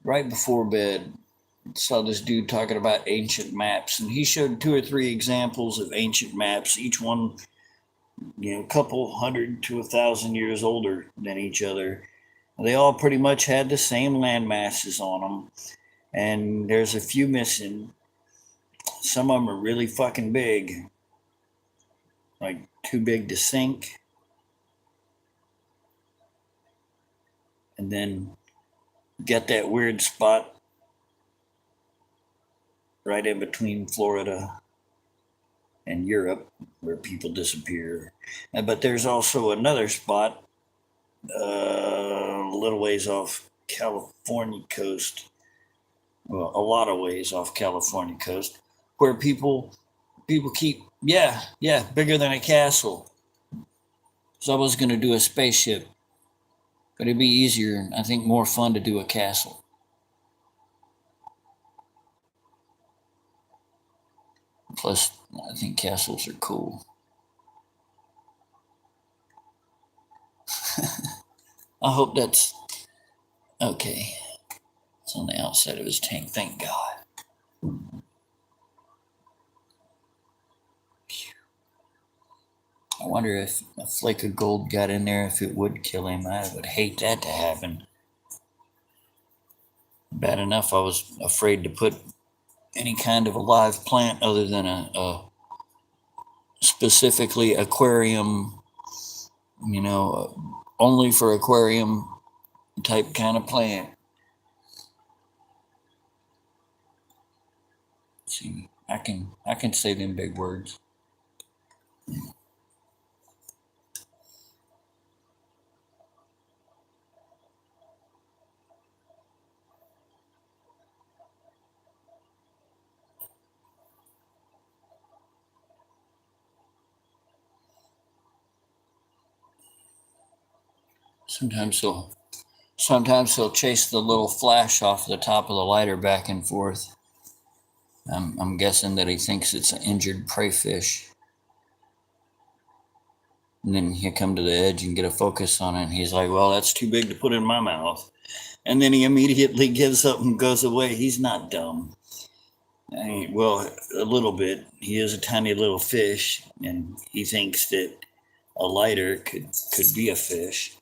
right before bed, saw this dude talking about ancient maps, and he showed 2 or 3 examples of ancient maps, each one, a couple hundred to 1,000 years older than each other. They all pretty much had the same land masses on them, and there's a few missing. Some of them are really fucking big, like too big to sink. And then get that weird spot right in between Florida and Europe where people disappear. But there's also another spot a little ways off California coast, well, a lot of ways off California coast, where people keep, bigger than a castle. So I was going to do a spaceship, but it'd be easier and I think more fun to do a castle. Plus, I think castles are cool. I hope that's okay. It's on the outside of his tank, thank God. I wonder if a flake of gold got in there, if it would kill him. I would hate that to happen. Bad enough I was afraid to put any kind of a live plant other than a specifically aquarium, only for aquarium type kind of plant. See, I can say them big words. Sometimes he'll chase the little flash off the top of the lighter back and forth. I'm guessing that he thinks it's an injured prey fish. And then he'll come to the edge and get a focus on it. And he's like, well, that's too big to put in my mouth. And then he immediately gives up and goes away. He's not dumb. Well, a little bit. He is a tiny little fish, and he thinks that a lighter could be a fish.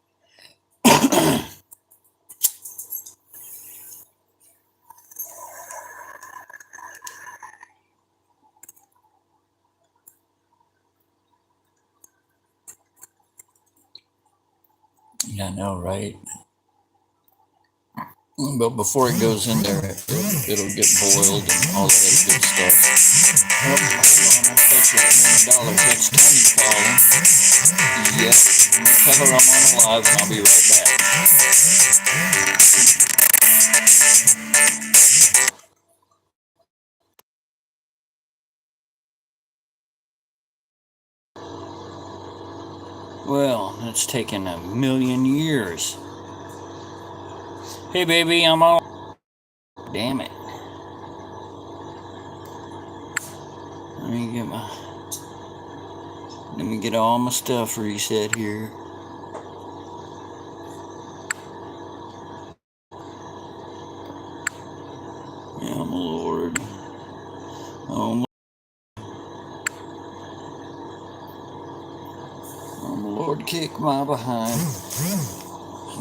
Yeah, I know, right? But before it goes in there, it'll get boiled and all that other good stuff. Oh, hold on, I bet you $1 million. That's Tony calling. Yep. Tell her I'm on live and I'll be right back. Well, it's taken 1,000,000 years. Hey, baby, I'm on. Damn it. Let me get all my stuff reset here. kick my behind.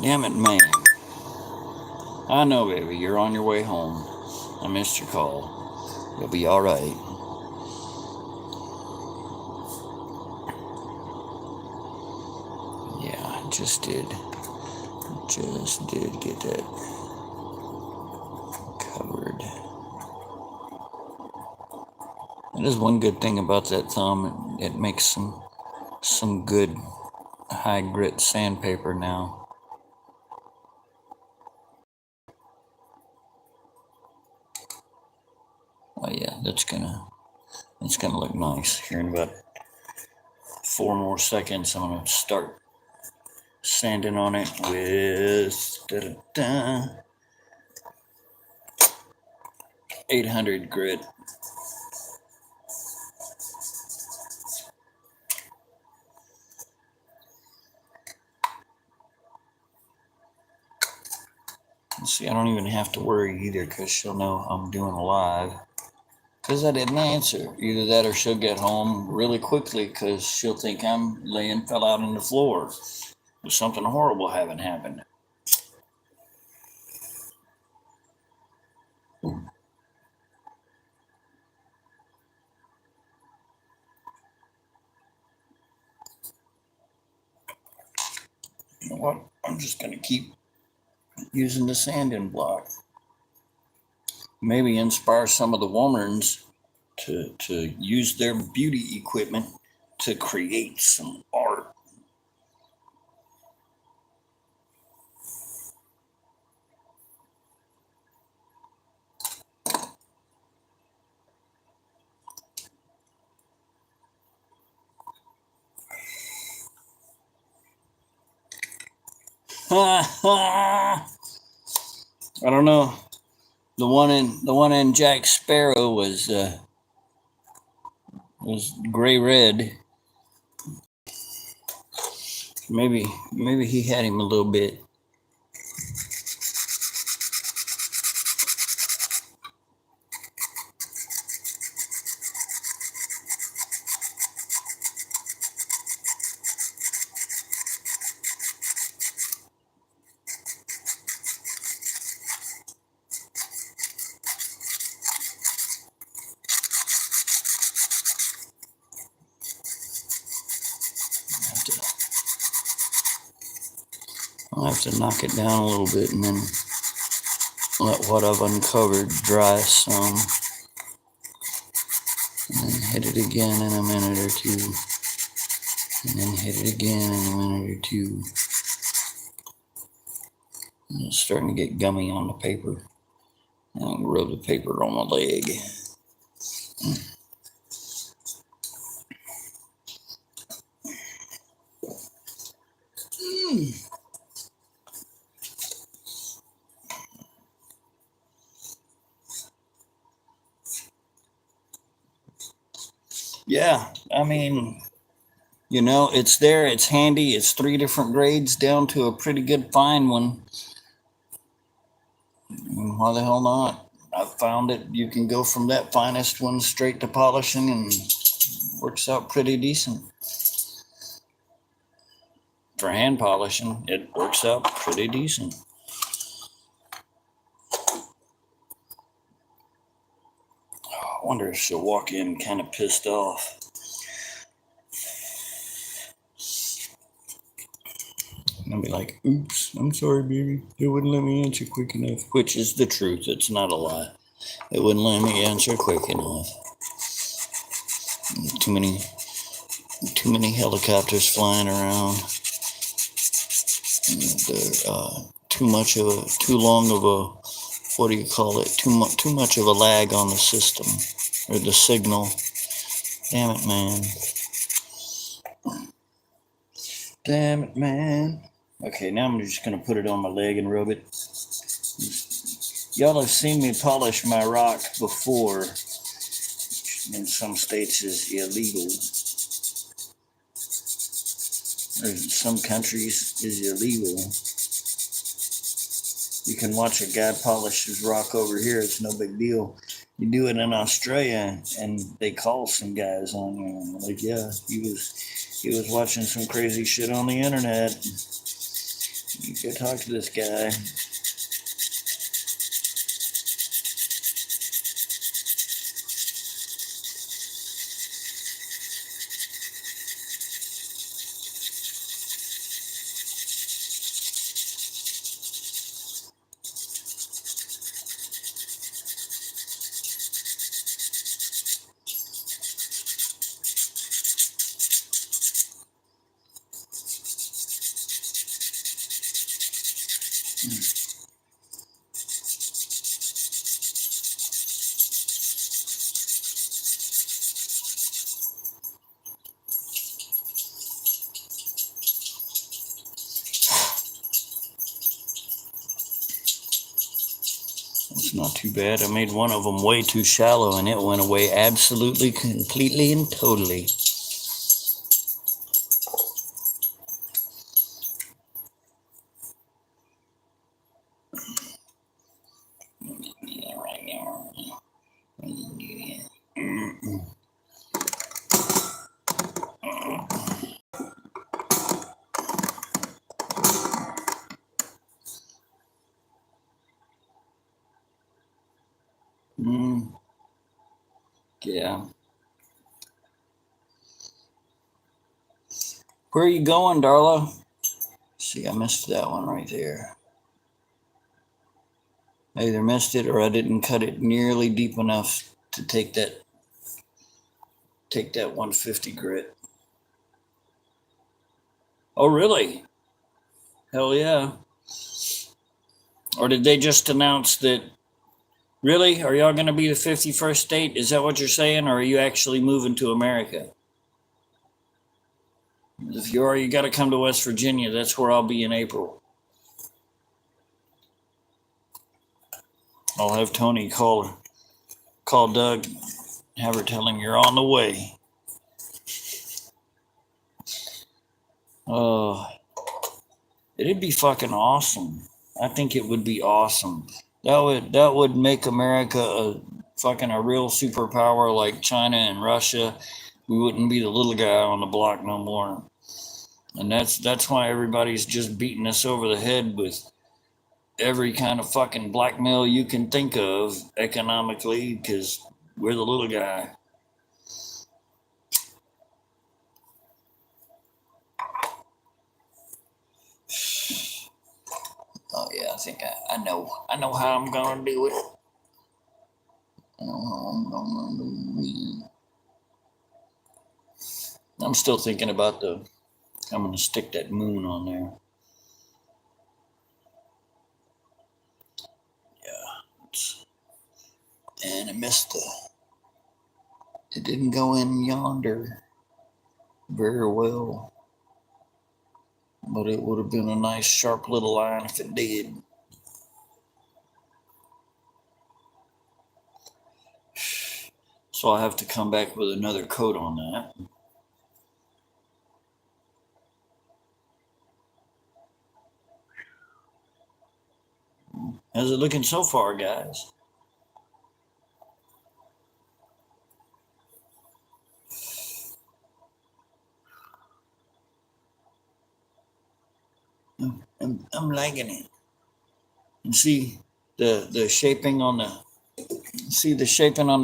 Damn it, man. I know, baby, you're on your way home. I missed your call. You'll be alright. Yeah, I just did get that covered. That is one good thing about that thumb. It makes some good high grit sandpaper now. Oh yeah, that's gonna look nice. Here in about 4 more seconds, I'm gonna start sanding on it with 800 grit. See, I don't even have to worry either, because she'll know I'm doing a live. Because I didn't answer. Either that or she'll get home really quickly, because she'll think I'm fell out on the floor with something horrible having happened. You know what? I'm just going to keep using the sanding block. Maybe inspire some of the women's to use their beauty equipment to create some art. I don't know. The one in Jack Sparrow was gray red. Maybe he had him a little bit. I'll have to knock it down a little bit and then let what I've uncovered dry some. And then hit it again in a minute or two. And then hit it again in a minute or two. And it's starting to get gummy on the paper. And I can rub the paper on my leg. Yeah, I mean, you know, it's there, it's handy, it's 3 different grades down to a pretty good fine one. And why the hell not? I've found that you can go from that finest one straight to polishing and works out pretty decent. For hand polishing, it works out pretty decent. I wonder if she'll walk in kind of pissed off. And I'll be like, oops, I'm sorry, baby. It wouldn't let me answer quick enough. Which is the truth. It's not a lie. It wouldn't let me answer quick enough. Too many helicopters flying around. Too long of a, what do you call it? Too much of a lag on the system or the signal. Damn it, man. Damn it, man. Okay, now I'm just gonna put it on my leg and rub it. Y'all have seen me polish my rock before. In some states is illegal. Or in some countries is illegal. You can watch a guy polish his rock over here, it's no big deal. You do it in Australia, and they call some guys on you. And they're like, yeah, he was watching some crazy shit on the internet. You go talk to this guy. It's not too bad. I made one of them way too shallow, and it went away absolutely, completely, and totally. Yeah. Where are you going, Darla? See, I missed that one right there. I either missed it or I didn't cut it nearly deep enough to take that 150 grit. Oh, really? Hell yeah. Or did they just announce that? Really? Are y'all going to be the 51st state? Is that what you're saying? Or are you actually moving to America? If you are, you got to come to West Virginia. That's where I'll be in April. I'll have Tony call Doug, have her tell him you're on the way. Oh, it'd be fucking awesome. I think it would be awesome. That would make America a real superpower like China and Russia. We wouldn't be the little guy on the block no more. And that's why everybody's just beating us over the head with every kind of fucking blackmail you can think of economically, because we're the little guy. Oh yeah, I think I know how I'm gonna do it. I know how I'm gonna do it. I'm still thinking about I'm gonna stick that moon on there. Yeah, and I missed it didn't go in yonder very well, but it would have been a nice sharp little line if it did. So I have to come back with another coat on that. How's it looking so far, guys? I'm liking it. And see the shaping on the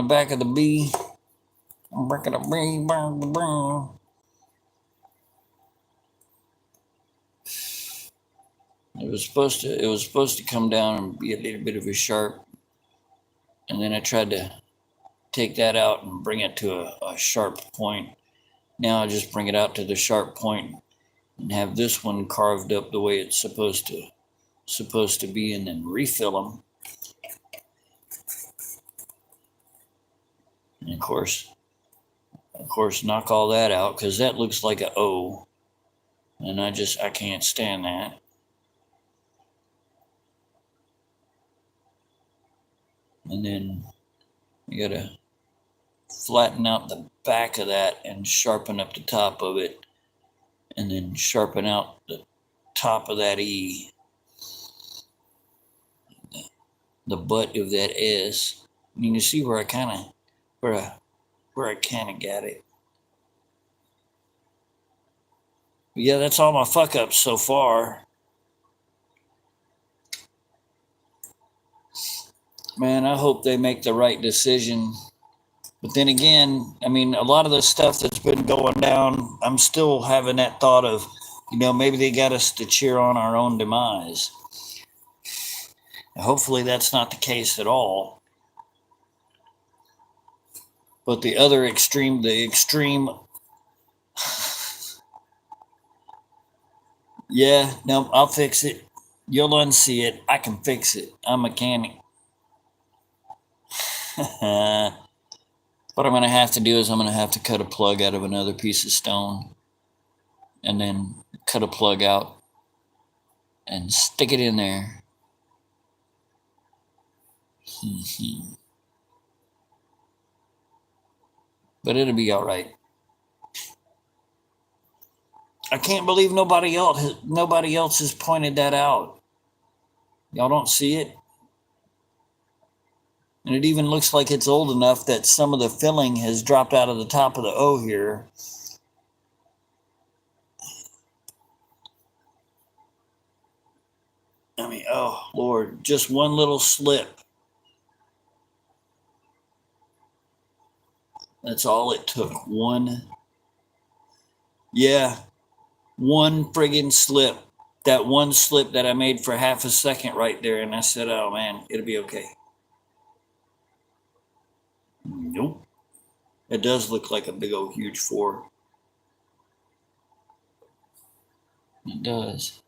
back of the bee. I'm breaking a bee. It was supposed to come down and be a little bit of a sharp, and then I tried to take that out and bring it to a sharp point. Now I just bring it out to the sharp point and have this one carved up the way it's supposed to be, and then refill them. And of course, knock all that out because that looks like an O, and I can't stand that. And then you gotta flatten out the back of that and sharpen up the top of it, and then sharpen out the top of that E, the butt of that S, You can see where I kind of got it. But yeah, that's all my fuck ups so far. Man, I hope they make the right decision. But then again, I mean, a lot of the stuff that's been going down, I'm still having that thought of, maybe they got us to cheer on our own demise. Hopefully that's not the case at all. But the extreme, yeah, no, I'll fix it. You'll unsee it. I can fix it. I'm a mechanic. What I'm going to have to do is I'm going to have to cut a plug out of another piece of stone and then cut a plug out and stick it in there. But it'll be all right. I can't believe nobody else has pointed that out. Y'all don't see it? And it even looks like it's old enough that some of the filling has dropped out of the top of the O here. I mean, oh, Lord, just one little slip. That's all it took. One friggin' slip. That one slip that I made for half a second right there. And I said, oh, man, it'll be okay. Nope. It does look like a big old huge 4. It does.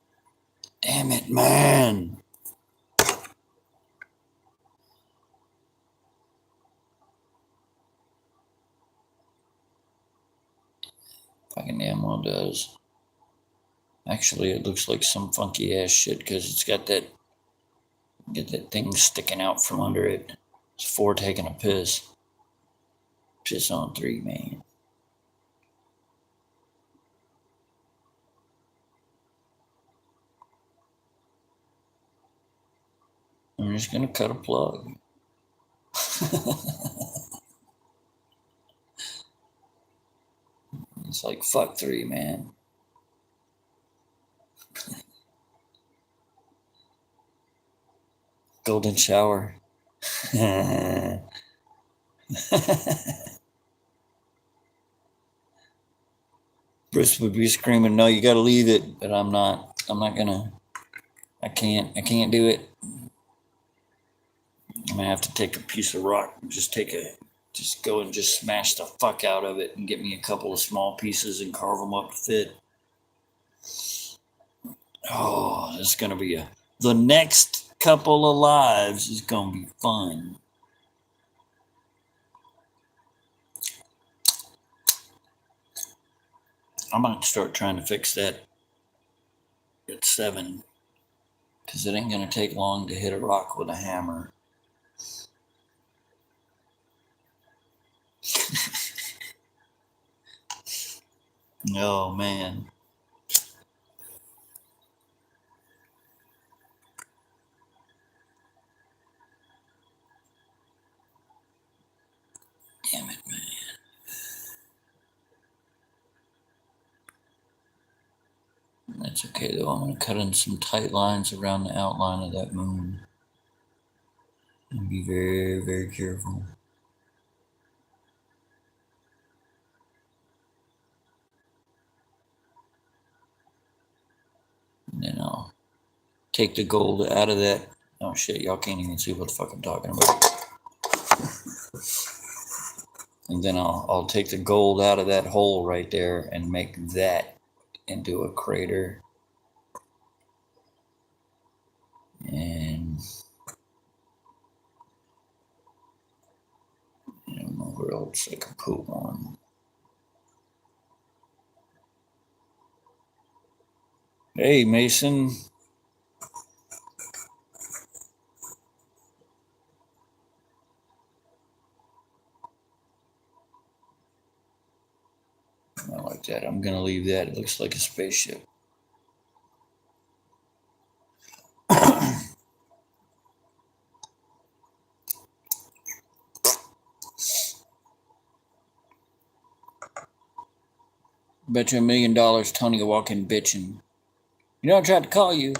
Damn it, man. Fucking damn well does. Actually, it looks like some funky ass shit because it's got that thing sticking out from under it. It's 4 taking a piss. Piss on 3, man. I'm just gonna cut a plug. It's like fuck 3, man. Golden shower. Bruce would be screaming, "No, you got to leave it," but I'm not. I'm not gonna. I can't do it. I'm gonna have to take a piece of rock and just go and just smash the fuck out of it and get me a couple of small pieces and carve them up to fit. Oh, it's gonna be the next couple of lives is gonna be fun. I might start trying to fix that at 7, because it ain't gonna take long to hit a rock with a hammer. Oh man. Damn it, man. That's okay though. I'm gonna cut in some tight lines around the outline of that moon. And be very, very careful. And then I'll take the gold out of that. Oh shit, y'all can't even see what the fuck I'm talking about. And then I'll take the gold out of that hole right there and make that into a crater. And I don't know where else I could put one. Hey, Mason. I like that. I'm gonna leave that. It looks like a spaceship. Bet you $1,000,000 Tony will walk in bitching. You know I tried to call you.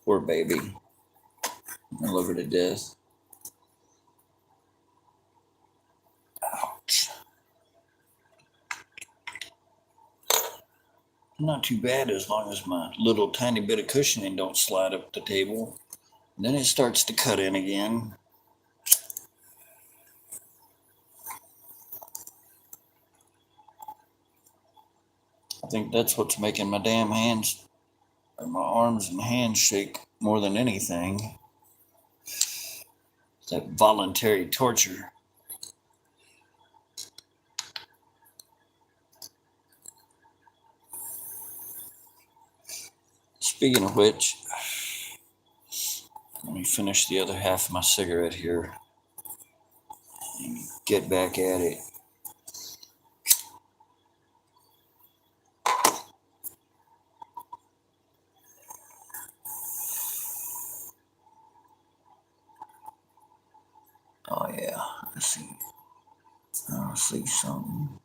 Poor baby. I love her to death. Ouch. Not too bad as long as my little tiny bit of cushioning don't slide up the table. And then it starts to cut in again. I think that's what's making my damn hands, or my arms and hands shake more than anything. It's that voluntary torture. Speaking of which, let me finish the other half of my cigarette here and get back at it. Oh yeah, I see. I see something.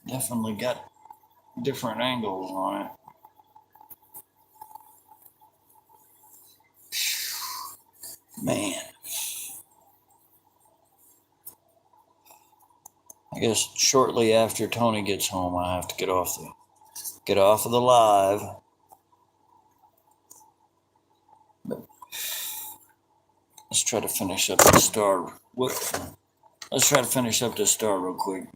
Definitely got different angles on it. Man, I guess shortly after Tony gets home, I have to get off of the live. But let's try to finish up the star. Let's try to finish up this star real quick.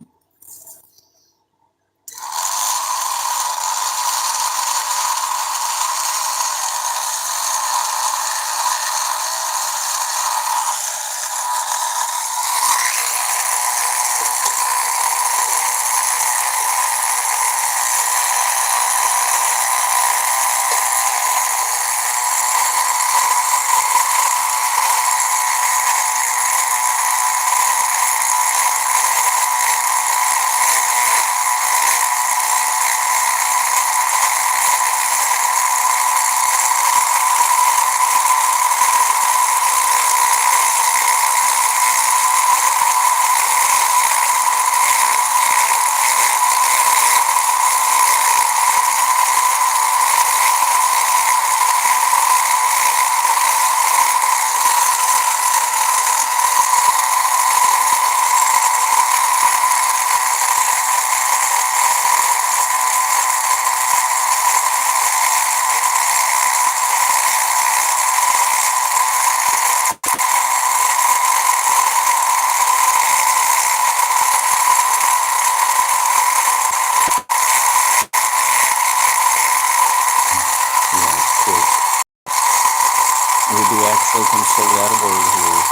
We do actually consider that a word here.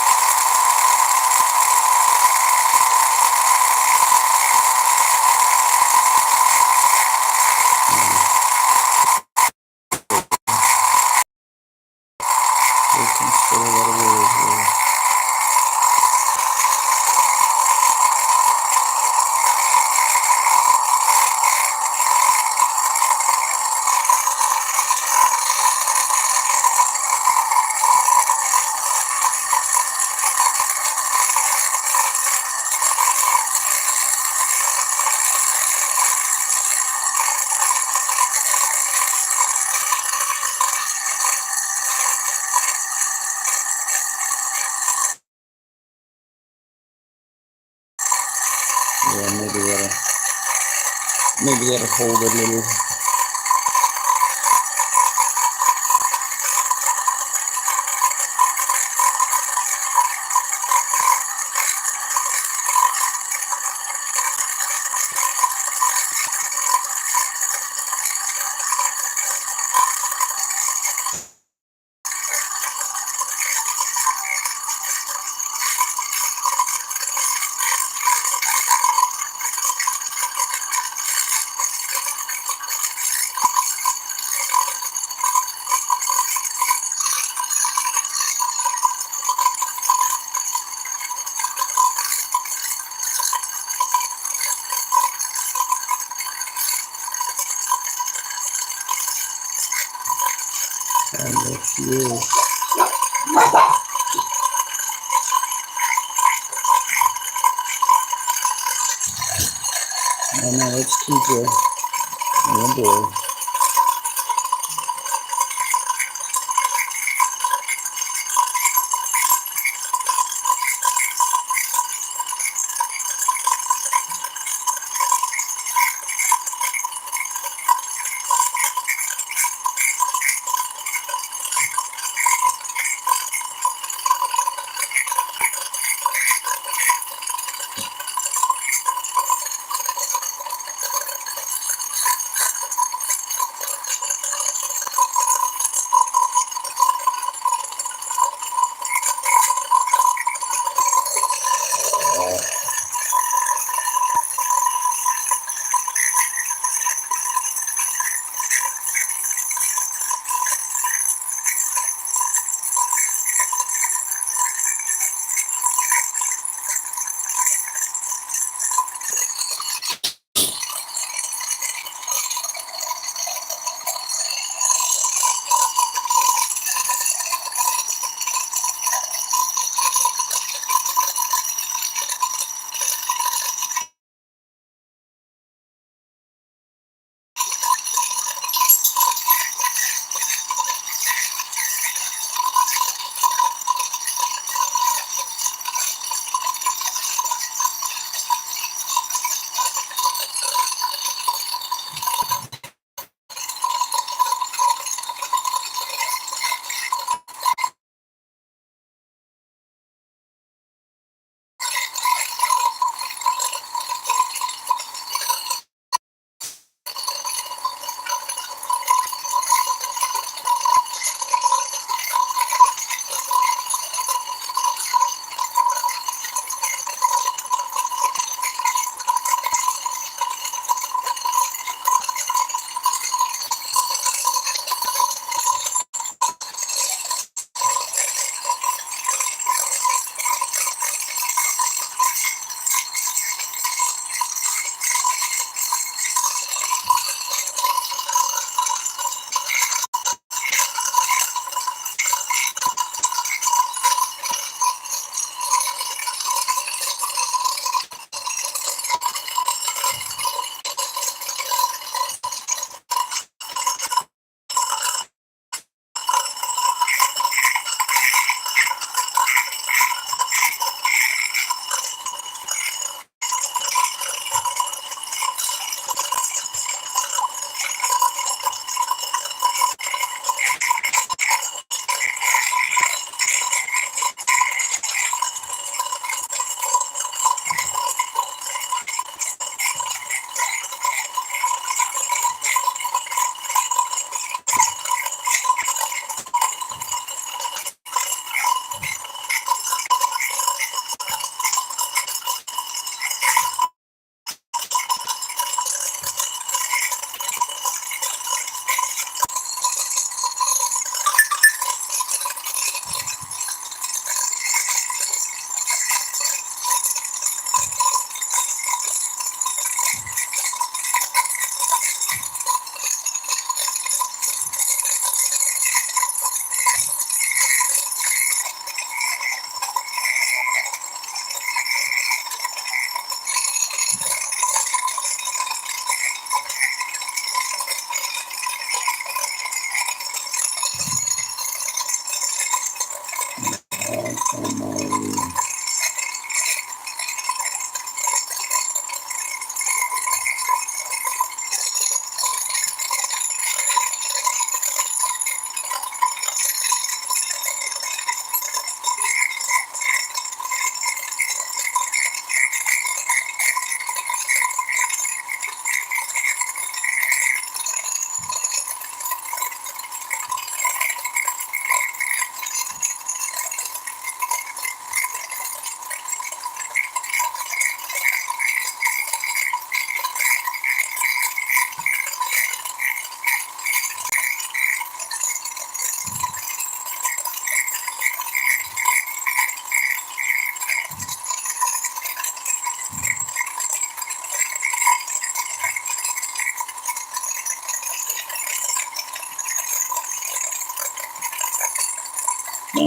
We consider that a word here. Yeah, maybe that'll hold a little. Yes. I know, it's TJ. Oh boy.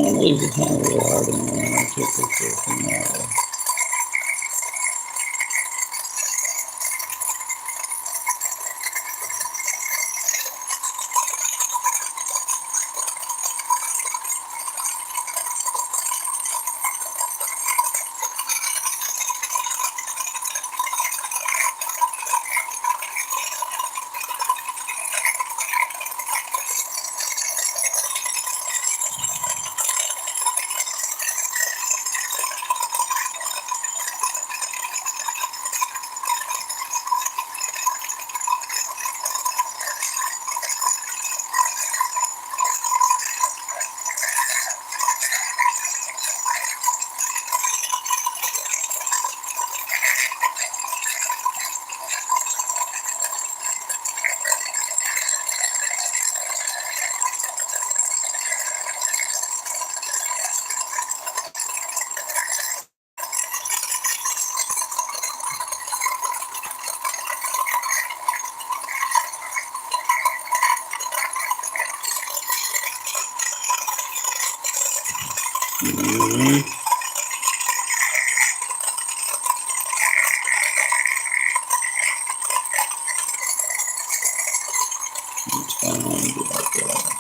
gonna leave the pan really hard and then I'll take this from that way. It's kind of like that.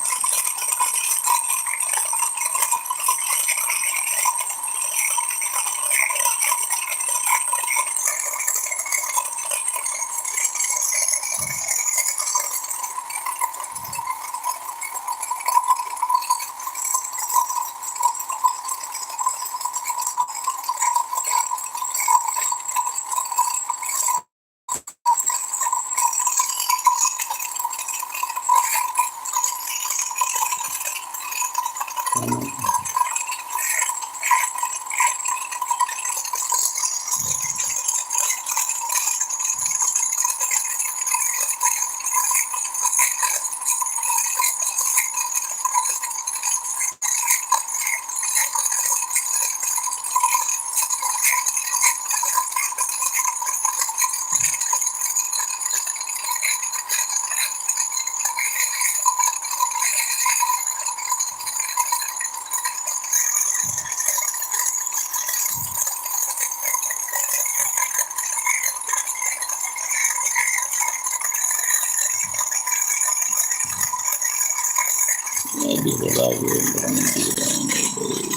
Maybe the library, but I'm gonna do it anyway.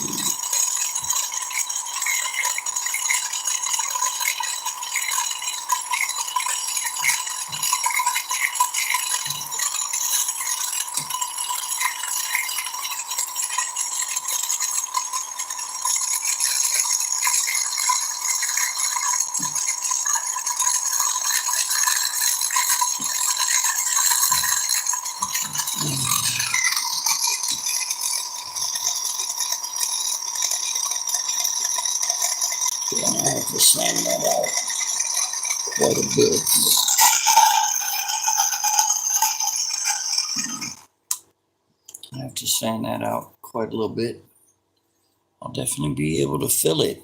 I have to sand that out quite a bit. I have to sand that out quite a little bit. I'll definitely be able to fill it.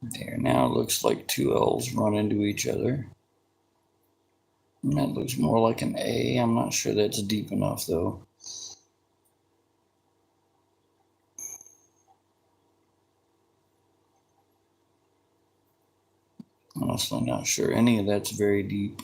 There, now it looks like two L's run into each other. And that looks more like an A. I'm not sure that's deep enough though. Honestly, not sure any of that's very deep.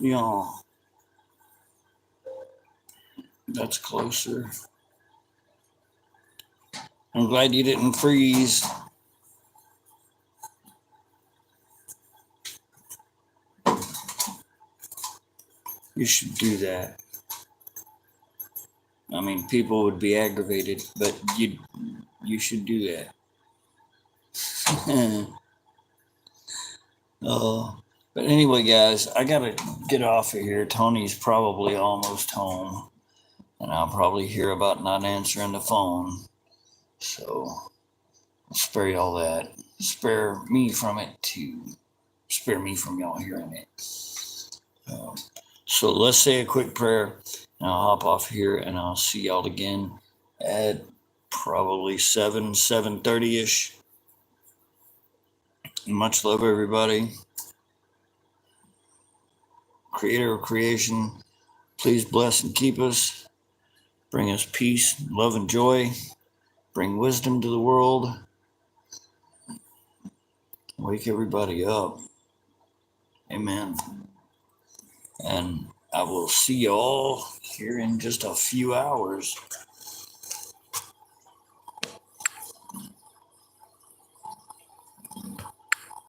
Yeah, that's closer. I'm glad you didn't freeze. You should do that. I mean, people would be aggravated, but you should do that. But anyway, guys, I gotta get off of here. Tony's probably almost home, and I'll probably hear about not answering the phone. So I'll spare y'all that. Spare me from it too. Spare me from y'all hearing it. So let's say a quick prayer, and I'll hop off here, and I'll see y'all again at probably 7:30ish. Much love, everybody. Creator of creation, please bless and keep us. Bring us peace, love, and joy. Bring wisdom to the world. Wake everybody up. Amen. And I will see you all here in just a few hours.